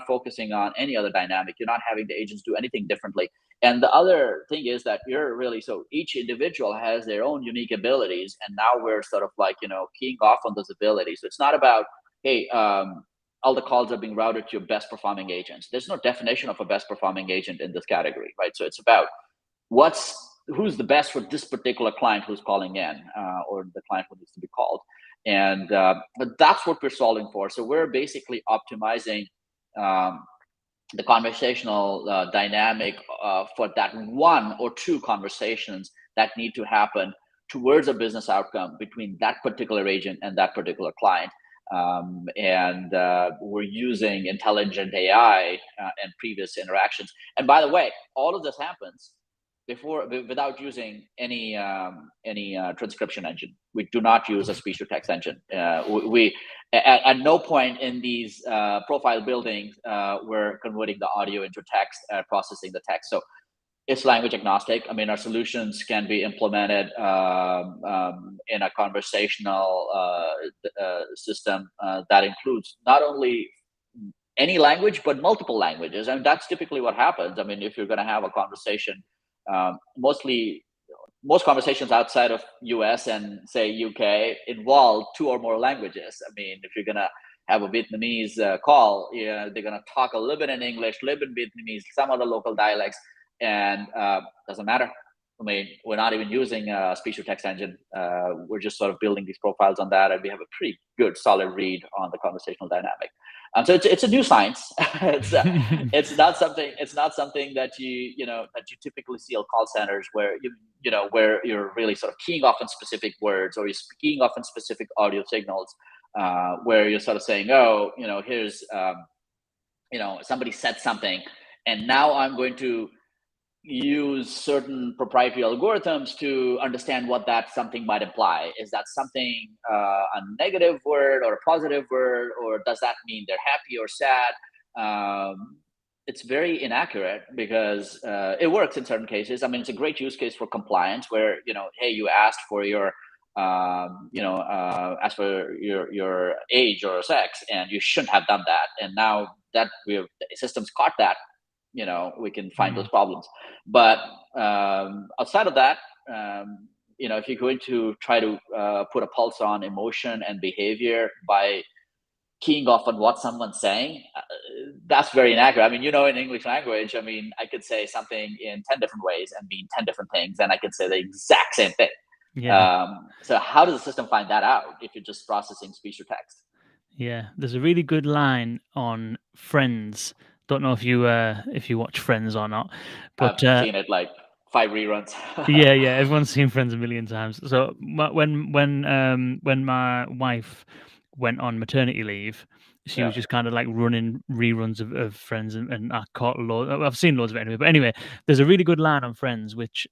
focusing on any other dynamic. You're not having the agents do anything differently. And the other thing is that you're really, so each individual has their own unique abilities, and now we're sort of like, keying off on those abilities. So it's not about, hey, all the calls are being routed to your best performing agents. There's no definition of a best performing agent in this category, right? So it's about who's the best for this particular client who's calling in, or the client who needs to be called. And but that's what we're solving for. So we're basically optimizing the conversational dynamic for that one or two conversations that need to happen towards a business outcome between that particular agent and that particular client. And we're using intelligent AI and previous interactions. And by the way, all of this happens without using any transcription engine. We do not use a speech to text engine. We at no point in these profile building we're converting the audio into text, processing the text. So it's language agnostic. I mean, our solutions can be implemented in a conversational system that includes not only any language, but multiple languages. And that's typically what happens. I mean, if you're going to have a conversation, most conversations outside of US and say UK involve two or more languages. I mean, if you're going to have a Vietnamese call, they're going to talk a little bit in English, a little bit Vietnamese, some other local dialects, and doesn't matter. I mean, we're not even using a speech to text engine. We're just sort of building these profiles on that, and we have a pretty good, solid read on the conversational dynamic. So it's a new science. It's not something that you typically see in call centers, where where you're really sort of keying off on specific words, or you're keying off on specific audio signals, where you're sort of saying, oh, here's somebody said something, and now I'm going to use certain proprietary algorithms to understand what that something might imply. Is that something a negative word or a positive word, or does that mean they're happy or sad? It's very inaccurate, because it works in certain cases. I mean, it's a great use case for compliance, where hey, you asked for your ask for your age or sex, and you shouldn't have done that, and now that the system's caught that, we can find those problems. But outside of that, if you're going to try to put a pulse on emotion and behavior by keying off on what someone's saying, that's very inaccurate. I mean, in English language, I mean, I could say something in 10 different ways and mean 10 different things, and I could say the exact same thing. Yeah. So how does the system find that out if you're just processing speech to text? Yeah, there's a really good line on Friends. Don't know if you watch Friends or not, but I've seen it like 5 reruns. yeah, everyone's seen Friends a million times. So when my wife went on maternity leave, she was Yeah. just kind of like running reruns of Friends, and I caught loads. I've seen loads of it anyway. But anyway, there's a really good line on Friends, which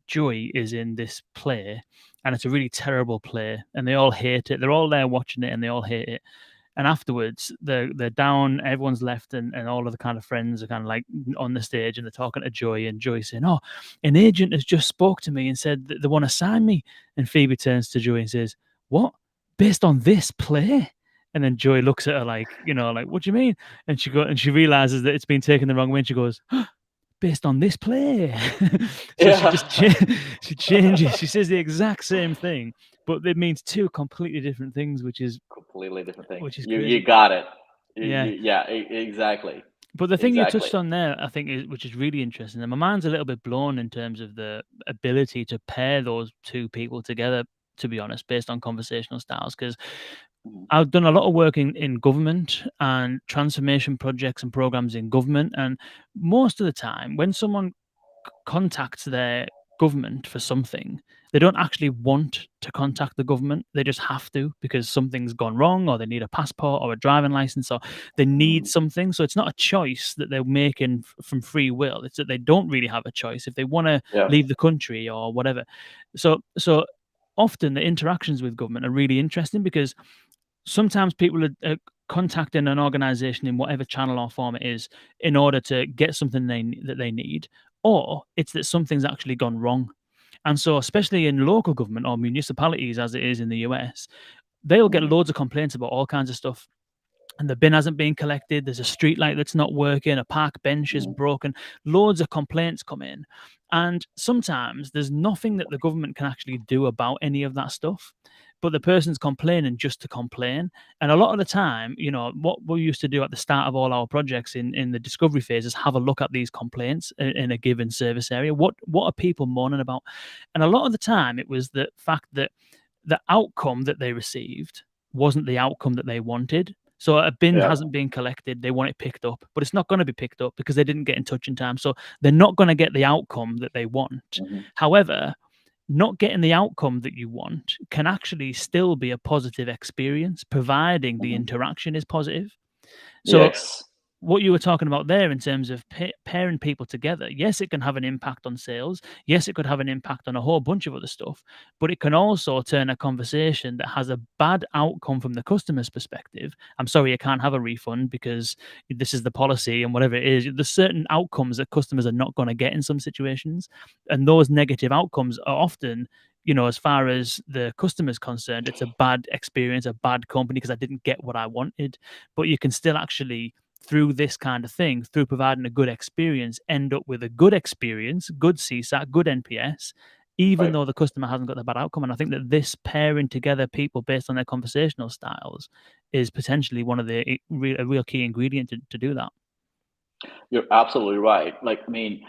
Joey is in this play, and it's a really terrible play, and they all hate it. They're all there watching it, and they all hate it. And afterwards, they're down, everyone's left, and all of the kind of friends are kind of like on the stage, and they're talking to Joy, and Joy saying, "Oh, an agent has just spoke to me and said that they want to sign me." And Phoebe turns to Joy and says, "What? Based on this play?" And then Joy looks at her like, like, "What do you mean?" And she realizes that it's been taken the wrong way, and she goes, "Based on this play." So she just she changes. She says the exact same thing, but it means two completely different things, which is Completely different things. You crazy. got it. Yeah. Exactly. But the thing you Exactly. touched on there, I think, which is really interesting, and my mind's a little bit blown in terms of the ability to pair those two people together, to be honest, based on conversational styles. Because Mhm. I've done a lot of work in government and transformation projects and programs in government. And most of the time, when someone contacts their government for something, they don't actually want to contact the government. They just have to because something's gone wrong, or they need a passport or a driving license, or they need Mhm. something. So it's not a choice that they're making from free will. It's that they don't really have a choice if they want to Yeah. leave the country or whatever. So often the interactions with government are really interesting because sometimes people are contacting an organization in whatever channel or form it is in order to get something that they need, or it's that something's actually gone wrong. And so, especially in local government or municipalities, as it is in the US, they'll get Mhm. loads of complaints about all kinds of stuff, and the bin hasn't been collected. There's a street light that's not working. A park bench is Mhm. broken. Loads of complaints come in. And sometimes there's nothing that the government can actually do about any of that stuff. But the person's complaining just to complain. And a lot of the time, what we used to do at the start of all our projects in the discovery phase is have a look at these complaints in a given service area. What are people moaning about? And a lot of the time, it was the fact that the outcome that they received wasn't the outcome that they wanted. So a bin Yeah. hasn't been collected, they want it picked up, but it's not going to be picked up because they didn't get in touch in time. So they're not going to get the outcome that they want. Mhm. However, not getting the outcome that you want can actually still be a positive experience, providing the Mhm. interaction is positive. So Yes. what you were talking about there in terms of pairing people together, yes, it can have an impact on sales. Yes, it could have an impact on a whole bunch of other stuff, but it can also turn a conversation that has a bad outcome from the customer's perspective. I'm sorry, you can't have a refund because this is the policy and whatever it is. There's certain outcomes that customers are not going to get in some situations. And those negative outcomes are often, as far as the customer's concerned, it's a bad experience, a bad company because I didn't get what I wanted. But you can still actually, through this kind of thing, through providing a good experience, end up with a good experience, good CSAT, good NPS, even Right. though the customer hasn't got the bad outcome. And I think that this pairing together people based on their conversational styles is potentially one of a real key ingredient to do that. You're absolutely right. Like, I mean,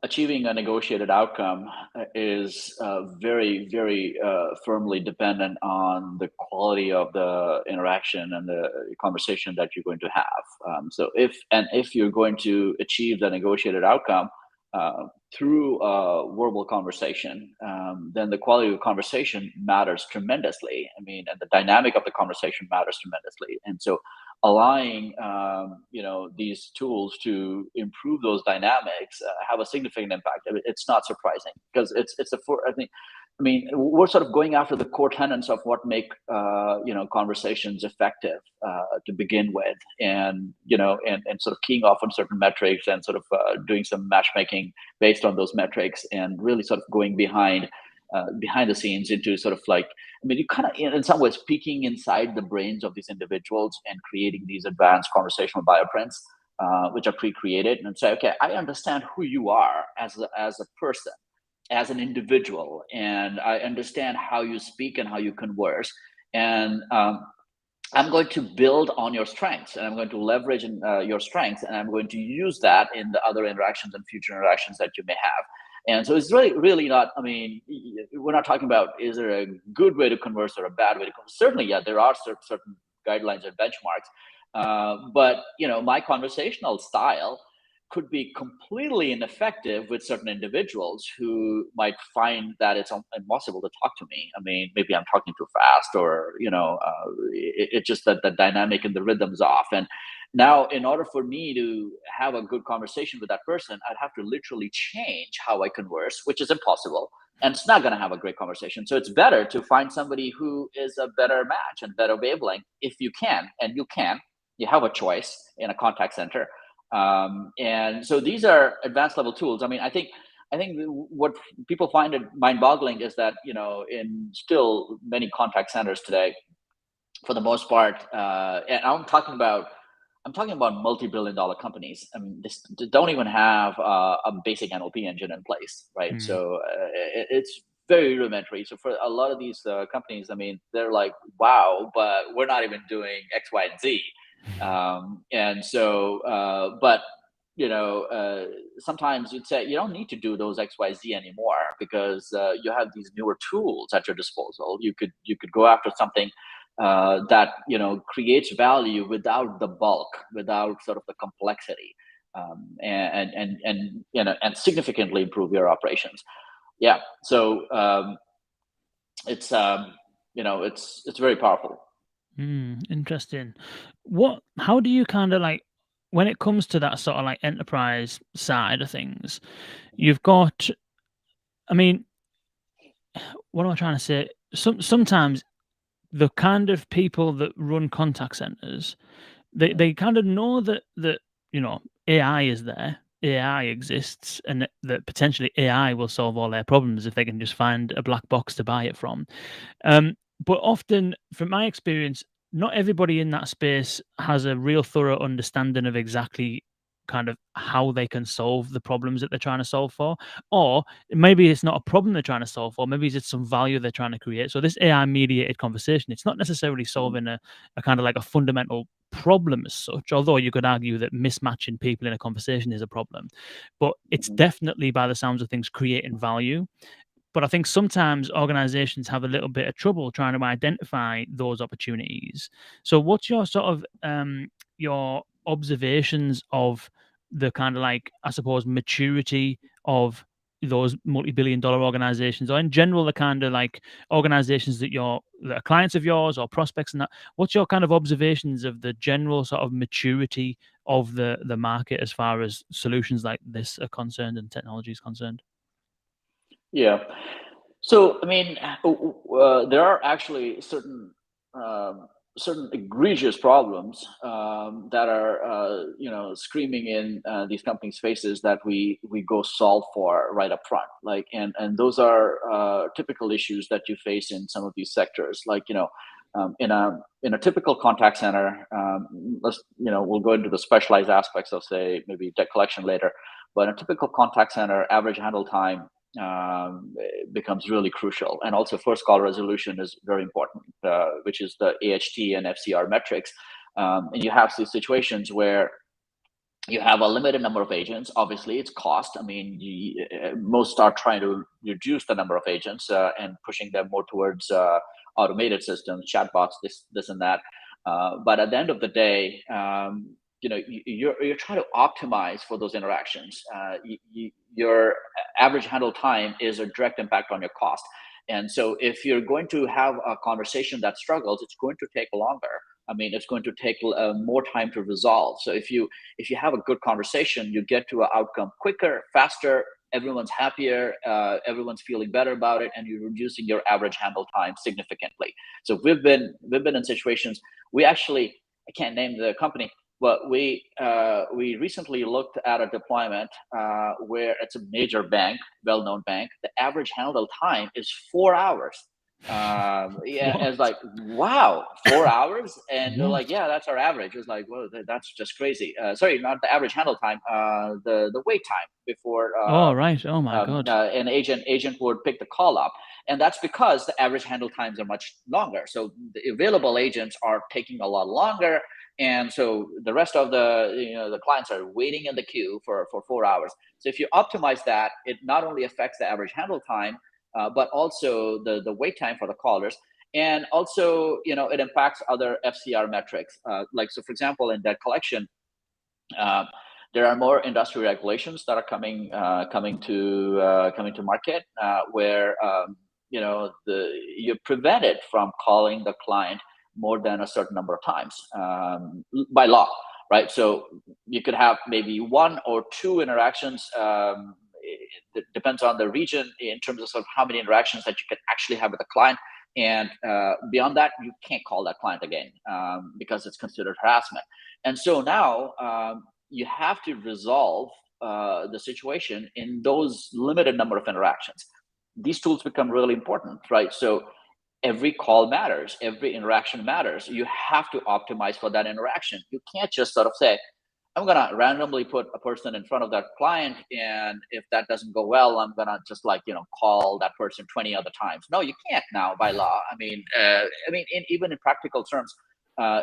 achieving a negotiated outcome is very, very firmly dependent on the quality of the interaction and the conversation that you're going to have. So if you're going to achieve the negotiated outcome uh, through a verbal conversation, then the quality of conversation matters tremendously. I mean, and the dynamic of the conversation matters tremendously. And so allowing these tools to improve those dynamics have a significant impact. I mean, it's not surprising because I mean, we're sort of going after the core tenets of what make conversations effective to begin with, and and sort of keying off on certain metrics and sort of doing some matchmaking based on those metrics, and really sort of going behind the scenes into sort of like, I mean, you kind of, in some ways, peeking inside the brains of these individuals and creating these advanced conversational bioprints, which are pre-created, and say, okay, I understand who you are as a person, as an individual, and I understand how you speak and how you converse, and I'm going to build on your strengths, and I'm going to leverage your strengths, and I'm going to use that in the other interactions and future interactions that you may have. And so it's really, really not. I mean, we're not talking about is there a good way to converse or a bad way to converse. Certainly, yeah, there are certain guidelines and benchmarks, but my conversational style could be completely ineffective with certain individuals who might find that it's impossible to talk to me. I mean, maybe I'm talking too fast, or it's just that the dynamic and the rhythm's off. And now, in order for me to have a good conversation with that person, I'd have to literally change how I converse, which is impossible. And it's not going to have a great conversation. So it's better to find somebody who is a better match and better wavelength if you can, and you can. You have a choice in a contact center, and so these are advanced level tools. I mean, I think what people find it mind-boggling is that in still many contact centers today, for the most part, and I'm talking about multi-billion-dollar companies. I mean, they don't even have a basic NLP engine in place, right? Mm. So it's very rudimentary. So for a lot of these companies, I mean, they're like, wow, but we're not even doing X, Y, and Z. And so, but sometimes you'd say you don't need to do those XYZ anymore because you have these newer tools at your disposal. You could go after something that creates value without the bulk, without sort of the complexity, and significantly improve your operations. Yeah, so it's it's very powerful. Interesting. How do you kind of like, when it comes to that sort of like enterprise side of things, you've got, I mean, what am I trying to say? Sometimes the kind of people that run contact centers, they kind of know that you know AI is there, AI exists, and that potentially AI will solve all their problems if they can just find a black box to buy it from. But often, from my experience, not everybody in that space has a real thorough understanding of exactly kind of how they can solve the problems that they're trying to solve for. Or maybe it's not a problem they're trying to solve for, maybe it's some value they're trying to create. So this AI mediated conversation, it's not necessarily solving a kind of like a fundamental problem as such, although you could argue that mismatching people in a conversation is a problem. But it's Mhm. definitely, by the sounds of things, creating value. But I think sometimes organizations have a little bit of trouble trying to identify those opportunities. So what's your sort of your observations of the kind of like, I suppose, maturity of those multi-billion dollar organizations, or in general the kind of like organizations that are clients of yours or prospects and that? What's your kind of observations of the general sort of maturity of the market as far as solutions like this are concerned and technology is concerned? Yeah. So, I mean, there are actually certain egregious problems that are, screaming in these companies' faces that we go solve for right up front. Like, and those are typical issues that you face in some of these sectors. Like, in a typical contact center, we'll go into the specialized aspects of, say, maybe debt collection later. But in a typical contact center, average handle time becomes really crucial. And also first call resolution is very important, which is the AHT and FCR metrics. And you have these situations where you have a limited number of agents. Obviously, it's cost. I mean, most are trying to reduce the number of agents and pushing them more towards automated systems, chatbots, this and that. But at the end of the day, you're trying to optimize for those interactions. Your average handle time is a direct impact on your cost. And so if you're going to have a conversation that struggles, it's going to take longer. I mean, it's going to take more time to resolve. So if you have a good conversation, you get to an outcome quicker, faster. Everyone's happier. Everyone's feeling better about it, and you're reducing your average handle time significantly. So we've been in situations. We actually, I can't name the company, but we recently looked at a deployment where it's a major bank, well-known bank. The average handle time is 4 hours. Yeah, it's What? like, wow, 4 hours, and they're like, What? yeah, that's our average. It's like, well, that's just crazy. Sorry, not the average handle time, the wait time before Oh, right. Oh my God. an agent would pick the call up, and that's because the average handle times are much longer. So the available agents are taking a lot longer, and so the rest of the clients are waiting in the queue for 4 hours. So if you optimize that, it not only affects the average handle time, but also the wait time for the callers. And also, it impacts other FCR metrics. Like, so for example, in debt collection, uh, there are more industry regulations that are coming to market, where you're prevented from calling the client more than a certain number of times, by law, right? So you could have maybe one or two interactions. It depends on the region in terms of, sort of how many interactions that you can actually have with a client. And beyond that, you can't call that client again, because it's considered harassment. And so now, you have to resolve the situation in those limited number of interactions. These tools become really important, right? So every call matters, every interaction matters. You have to optimize for that interaction. You can't just sort of say, I'm gonna randomly put a person in front of that client, and if that doesn't go well, I'm gonna just, like, call that person 20 other times. No, you can't now by law. I mean, even in practical terms,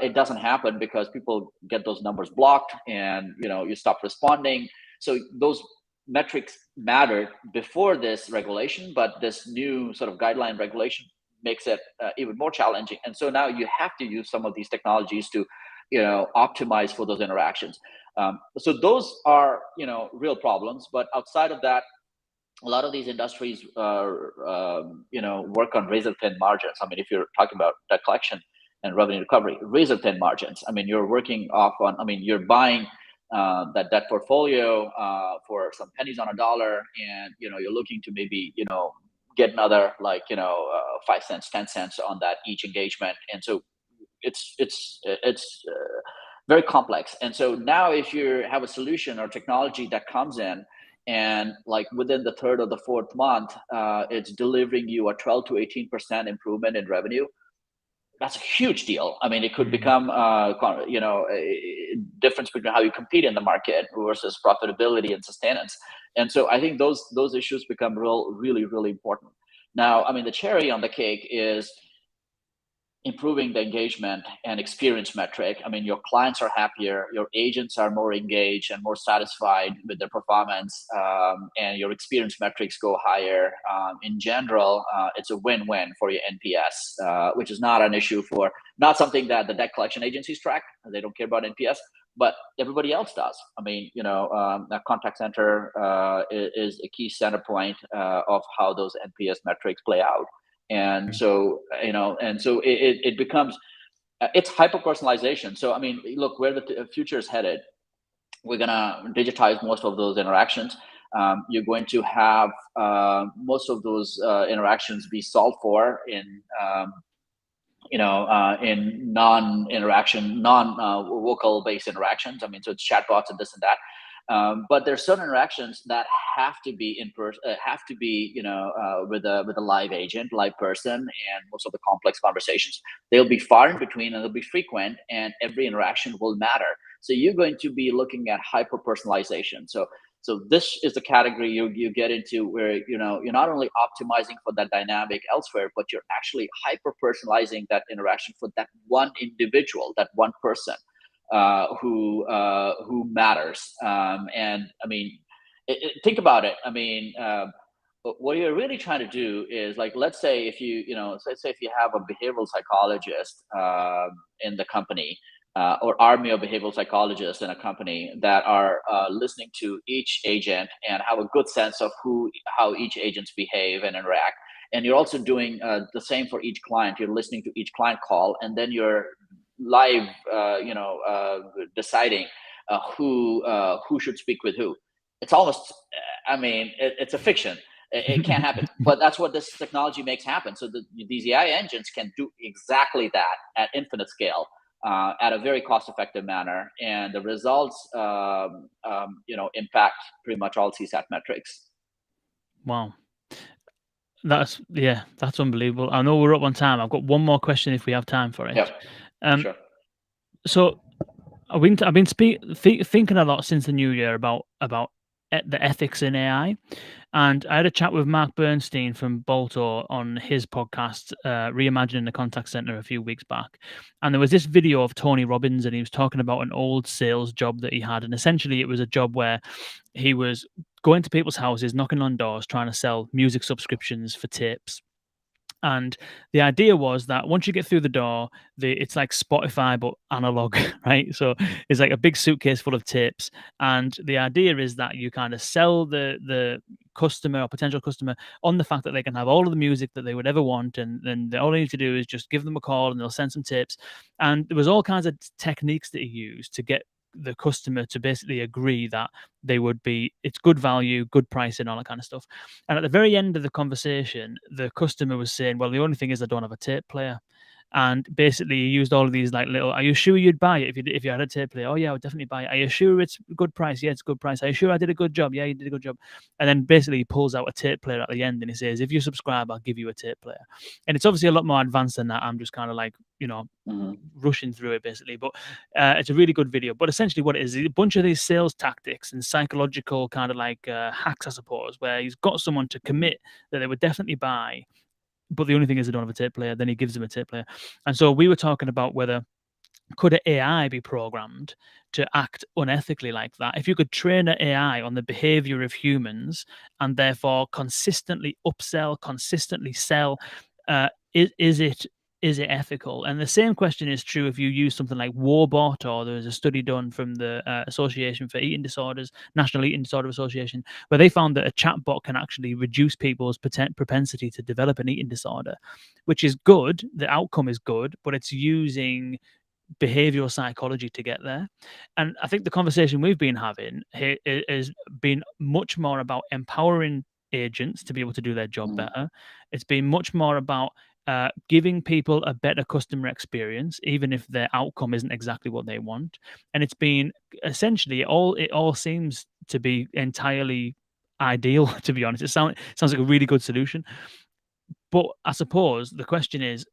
it doesn't happen because people get those numbers blocked, and you stop responding. So those metrics mattered before this regulation, but this new sort of guideline regulation makes it even more challenging. And so now you have to use some of these technologies to, optimize for those interactions. So those are, real problems. But outside of that, a lot of these industries, work on razor thin margins. I mean, if you're talking about debt collection and revenue recovery, razor thin margins. I mean, you're working off on. I mean, you're buying that debt portfolio for some pennies on a dollar, and you're looking to maybe get another 5 cents, 10 cents on that each engagement, and so it's very complex. And so now if you have a solution or technology that comes in and like within the third or the fourth month, it's delivering you a 12 to 18% improvement in revenue, that's a huge deal. I mean, it could become, a difference between how you compete in the market versus profitability and sustenance. And so I think those issues become really, really important. Now, I mean, the cherry on the cake is improving the engagement and experience metric. I mean, your clients are happier, your agents are more engaged and more satisfied with their performance, and your experience metrics go higher. In general, it's a win-win for your NPS, which is not an issue not something that the debt collection agencies track. They don't care about NPS, but everybody else does. I mean, that contact center is a key center point of how those NPS metrics play out. And so it becomes it's hyper personalization. So I mean, look where the future is headed. We're gonna digitize most of those interactions. You're going to have most of those interactions be solved for in in non-interaction, non-vocal based interactions. I mean, so it's chatbots and this and that. But there's certain interactions that have to be in person, have to be, with a live agent, live person, and most of the complex conversations, they'll be far in between and they'll be frequent, and every interaction will matter. So you're going to be looking at hyper personalization. So this is the category you get into where you're not only optimizing for that dynamic elsewhere, but you're actually hyper personalizing that interaction for that one individual, that one person who matters. And I mean, think about it. I mean, what you're really trying to do is, like, let's say if let's say if you have a behavioral psychologist in the company, or army of behavioral psychologists in a company that are listening to each agent and have a good sense of how each agents behave and interact. And you're also doing the same for each client. You're listening to each client call, and then you're live, deciding who should speak with who. It's almost, I mean, it's a fiction. It can't happen, but that's what this technology makes happen. So these AI engines can do exactly that at infinite scale, at a very cost-effective manner, and the results, impact pretty much all CSAT metrics. Wow. That's unbelievable. I know we're up on time. I've got one more question if we have time for it. Yep. Sure. So I've been thinking a lot since the new year about the ethics in AI, and I had a chat with Mark Bernstein from Balto on his podcast, Reimagining the Contact Center, a few weeks back, and there was this video of Tony Robbins, and he was talking about an old sales job that he had, and essentially it was a job where he was going to people's houses, knocking on doors, trying to sell music subscriptions for tips. And the idea was that once you get through the door, it's like Spotify but analog, right? So it's like a big suitcase full of tips, and the idea is that you kind of sell the customer or potential customer on the fact that they can have all of the music that they would ever want, and then all they need to do is just give them a call and they'll send some tips. And there was all kinds of techniques that he used to get the customer to basically agree that it's good value, good pricing, all that kind of stuff. And at the very end of the conversation, the customer was saying, well, the only thing is I don't have a tape player. And basically he used all of these like little, are you sure you'd buy it if you had a tape player? Oh yeah, I would definitely buy it. Are you sure it's a good price? Yeah, it's a good price. Are you sure I did a good job? Yeah, you did a good job. And then basically he pulls out a tape player at the end and he says, if you subscribe, I'll give you a tape player. And it's obviously a lot more advanced than that. I'm just kind of like, rushing through it basically, but it's a really good video. But essentially what it is a bunch of these sales tactics and psychological kind of like hacks, I suppose, where he's got someone to commit that they would definitely buy, but the only thing is they don't have a tape player. Then he gives them a tape player. And so we were talking about whether could an AI be programmed to act unethically like that? If you could train an AI on the behavior of humans and therefore consistently upsell, consistently sell, is it ethical? And the same question is true if you use something like Warbot, or there's a study done from the Association for Eating Disorders, National Eating Disorder Association, where they found that a chatbot can actually reduce people's propensity to develop an eating disorder, which is good. The outcome is good, but it's using behavioral psychology to get there. And I think the conversation we've been having here has been much more about empowering agents to be able to do their job Mm. better. It's been much more about giving people a better customer experience, even if their outcome isn't exactly what they want. And it's been essentially it all seems to be entirely ideal. To be honest, sounds like a really good solution. But I suppose the question is,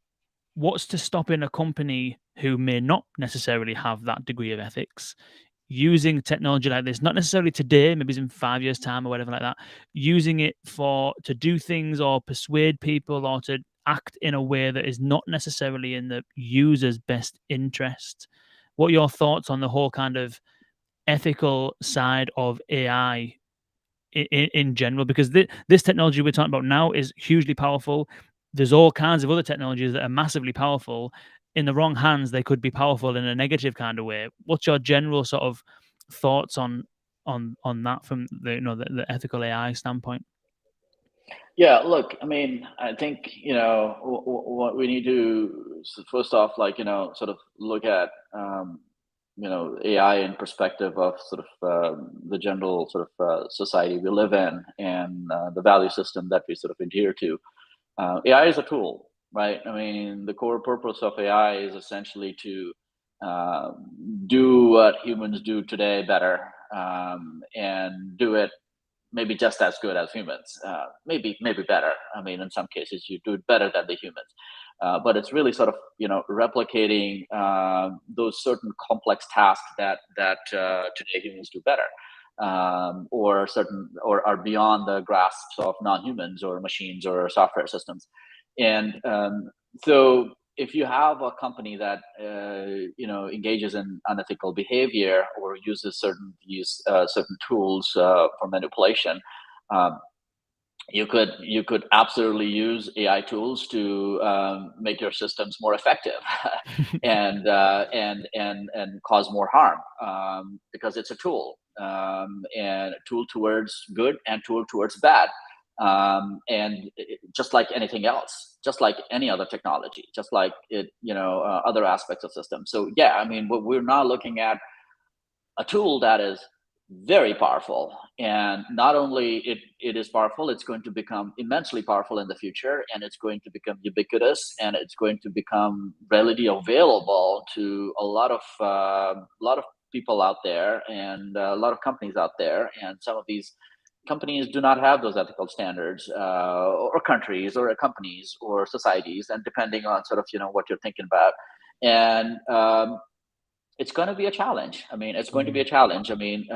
what's to stop in a company who may not necessarily have that degree of ethics using technology like this, not necessarily today, maybe it's in 5 years time or whatever like that, using it for to do things or persuade people or to act in a way that is not necessarily in the user's best interest? What are your thoughts on the whole kind of ethical side of AI in general? Because this technology we're talking about now is hugely powerful. There's all kinds of other technologies that are massively powerful. In the wrong hands, they could be powerful in a negative kind of way. What's your general sort of thoughts on that from the ethical AI standpoint? Yeah, look, I mean, I think, what we need to first off, like, sort of look at, AI in perspective of sort of the general sort of society we live in, and the value system that we sort of adhere to. AI is a tool, right? I mean, the core purpose of AI is essentially to uh, do what humans do today better, and do it maybe just as good as humans, maybe better. I mean, in some cases, you do it better than the humans. But it's really sort of replicating those certain complex tasks that today humans do better, or certain or are beyond the grasps of non-humans or machines or software systems. And so if you have a company that engages in unethical behavior or uses certain tools for manipulation, um, you could absolutely use AI tools to make your systems more effective, and cause more harm, because it's a tool, and a tool towards good and tool towards bad, and just like anything else, just like any other technology, just like other aspects of systems. So yeah, I mean, what we're now looking at a tool that is very powerful, and not only it is powerful, it's going to become immensely powerful in the future, and it's going to become ubiquitous, and it's going to become readily available to a lot of people out there, and a lot of companies out there. And some of these companies do not have those ethical standards, or countries or companies or societies, and depending on sort of what you're thinking about. And it's going to be a challenge. I mean, it's going to be a Mm. challenge. I mean,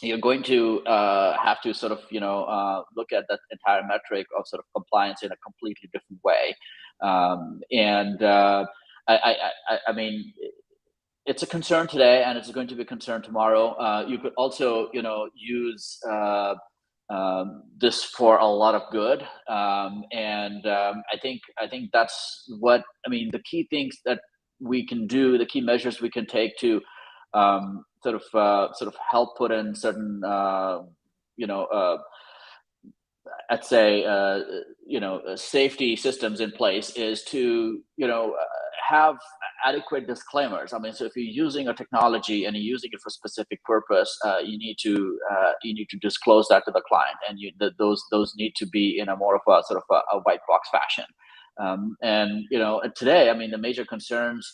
you're going to have to sort of look at that entire metric of sort of compliance in a completely different way. And I mean, it's a concern today, and it's going to be a concern tomorrow. You could also use this for a lot of good, and I think that's what I mean. The key things that we can do, the key measures we can take to sort of help put in certain you know uh, I'd say safety systems in place is to have adequate disclaimers. I mean, so if you're using a technology and you're using it for a specific purpose, you need to disclose that to the client, and those need to be in a more of a sort of a white box fashion. And today, I mean, the major concerns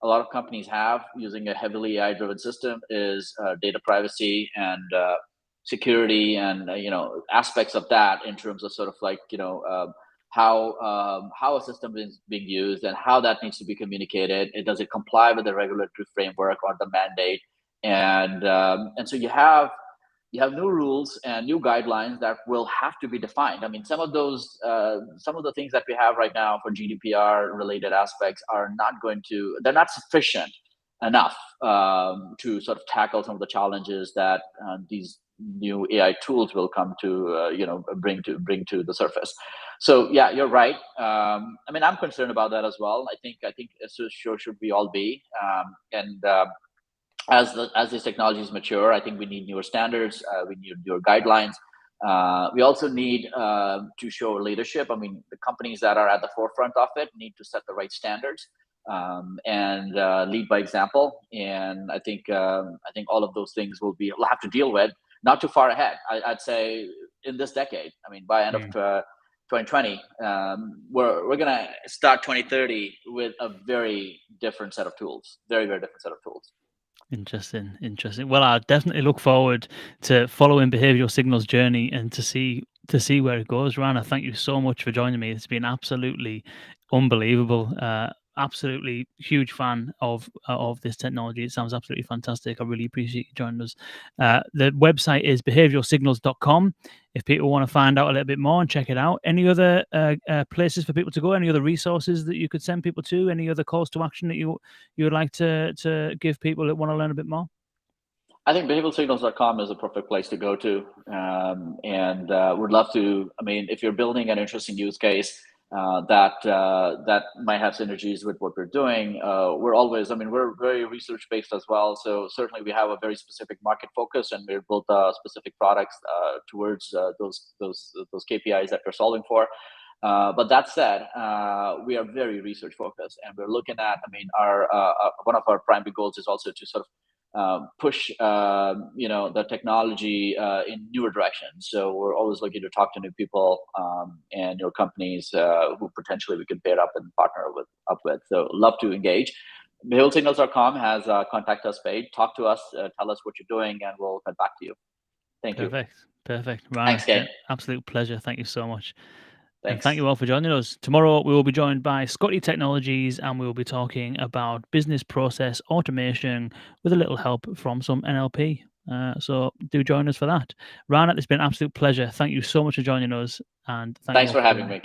a lot of companies have using a heavily AI driven system is data privacy and security, and aspects of that in terms of sort of like how a system is being used and how that needs to be communicated. Does it comply with the regulatory framework or the mandate? And so you have new rules and new guidelines that will have to be defined. I mean, some of the things that we have right now for GDPR related aspects they're not sufficient enough to sort of tackle some of the challenges that these new AI tools will come to bring to the surface. So yeah, you're right. I mean, I'm concerned about that as well. I think so sure should we all be. And as these technologies mature, I think we need newer standards. We need newer guidelines. We also need to show leadership. I mean, the companies that are at the forefront of it need to set the right standards and lead by example. And I think all of those things we'll have to deal with. Not too far ahead. I'd say in this decade. I mean, by end of 2020, we're gonna start 2030 with a very different set of tools. Very different set of tools. Interesting. Well, I definitely look forward to following behavioral signals journey and to see where it goes. Rana, thank you so much for joining me. It's been absolutely unbelievable. Absolutely huge fan of this technology. It sounds absolutely fantastic. I really appreciate you joining us. The website is behavioralsignals.com. If people want to find out a little bit more and check it out. Any other places for people to go? Any other resources that you could send people to? Any other calls to action that you would like to give people that want to learn a bit more? I think behavioralsignals.com is a perfect place to go to, and would love to. I mean, if you're building an interesting use case that might have synergies with what we're doing, we're always. I mean, we're very research based as well, so certainly we have a very specific market focus, and we've built specific products towards those KPIs that we're solving for. But that said, we are very research focused, and we're looking at. I mean, our one of our primary goals is also to sort of push the technology in newer directions. So we're always looking to talk to new people and new companies who potentially we could pair up and partner with. So love to engage. behavioralsignals.com has contact us page. Talk to us, tell us what you're doing, and we'll get back to you. Thank you. Perfect. Rana, Thanks, Ken. absolute pleasure. Thank you so much. Thanks. And thank you all for joining us. Tomorrow we will be joined by Scotty Technologies and we will be talking about business process automation with a little help from some NLP. So do join us for that. Rana, it's been an absolute pleasure. Thank you so much for joining us. And thanks for having me, Ken.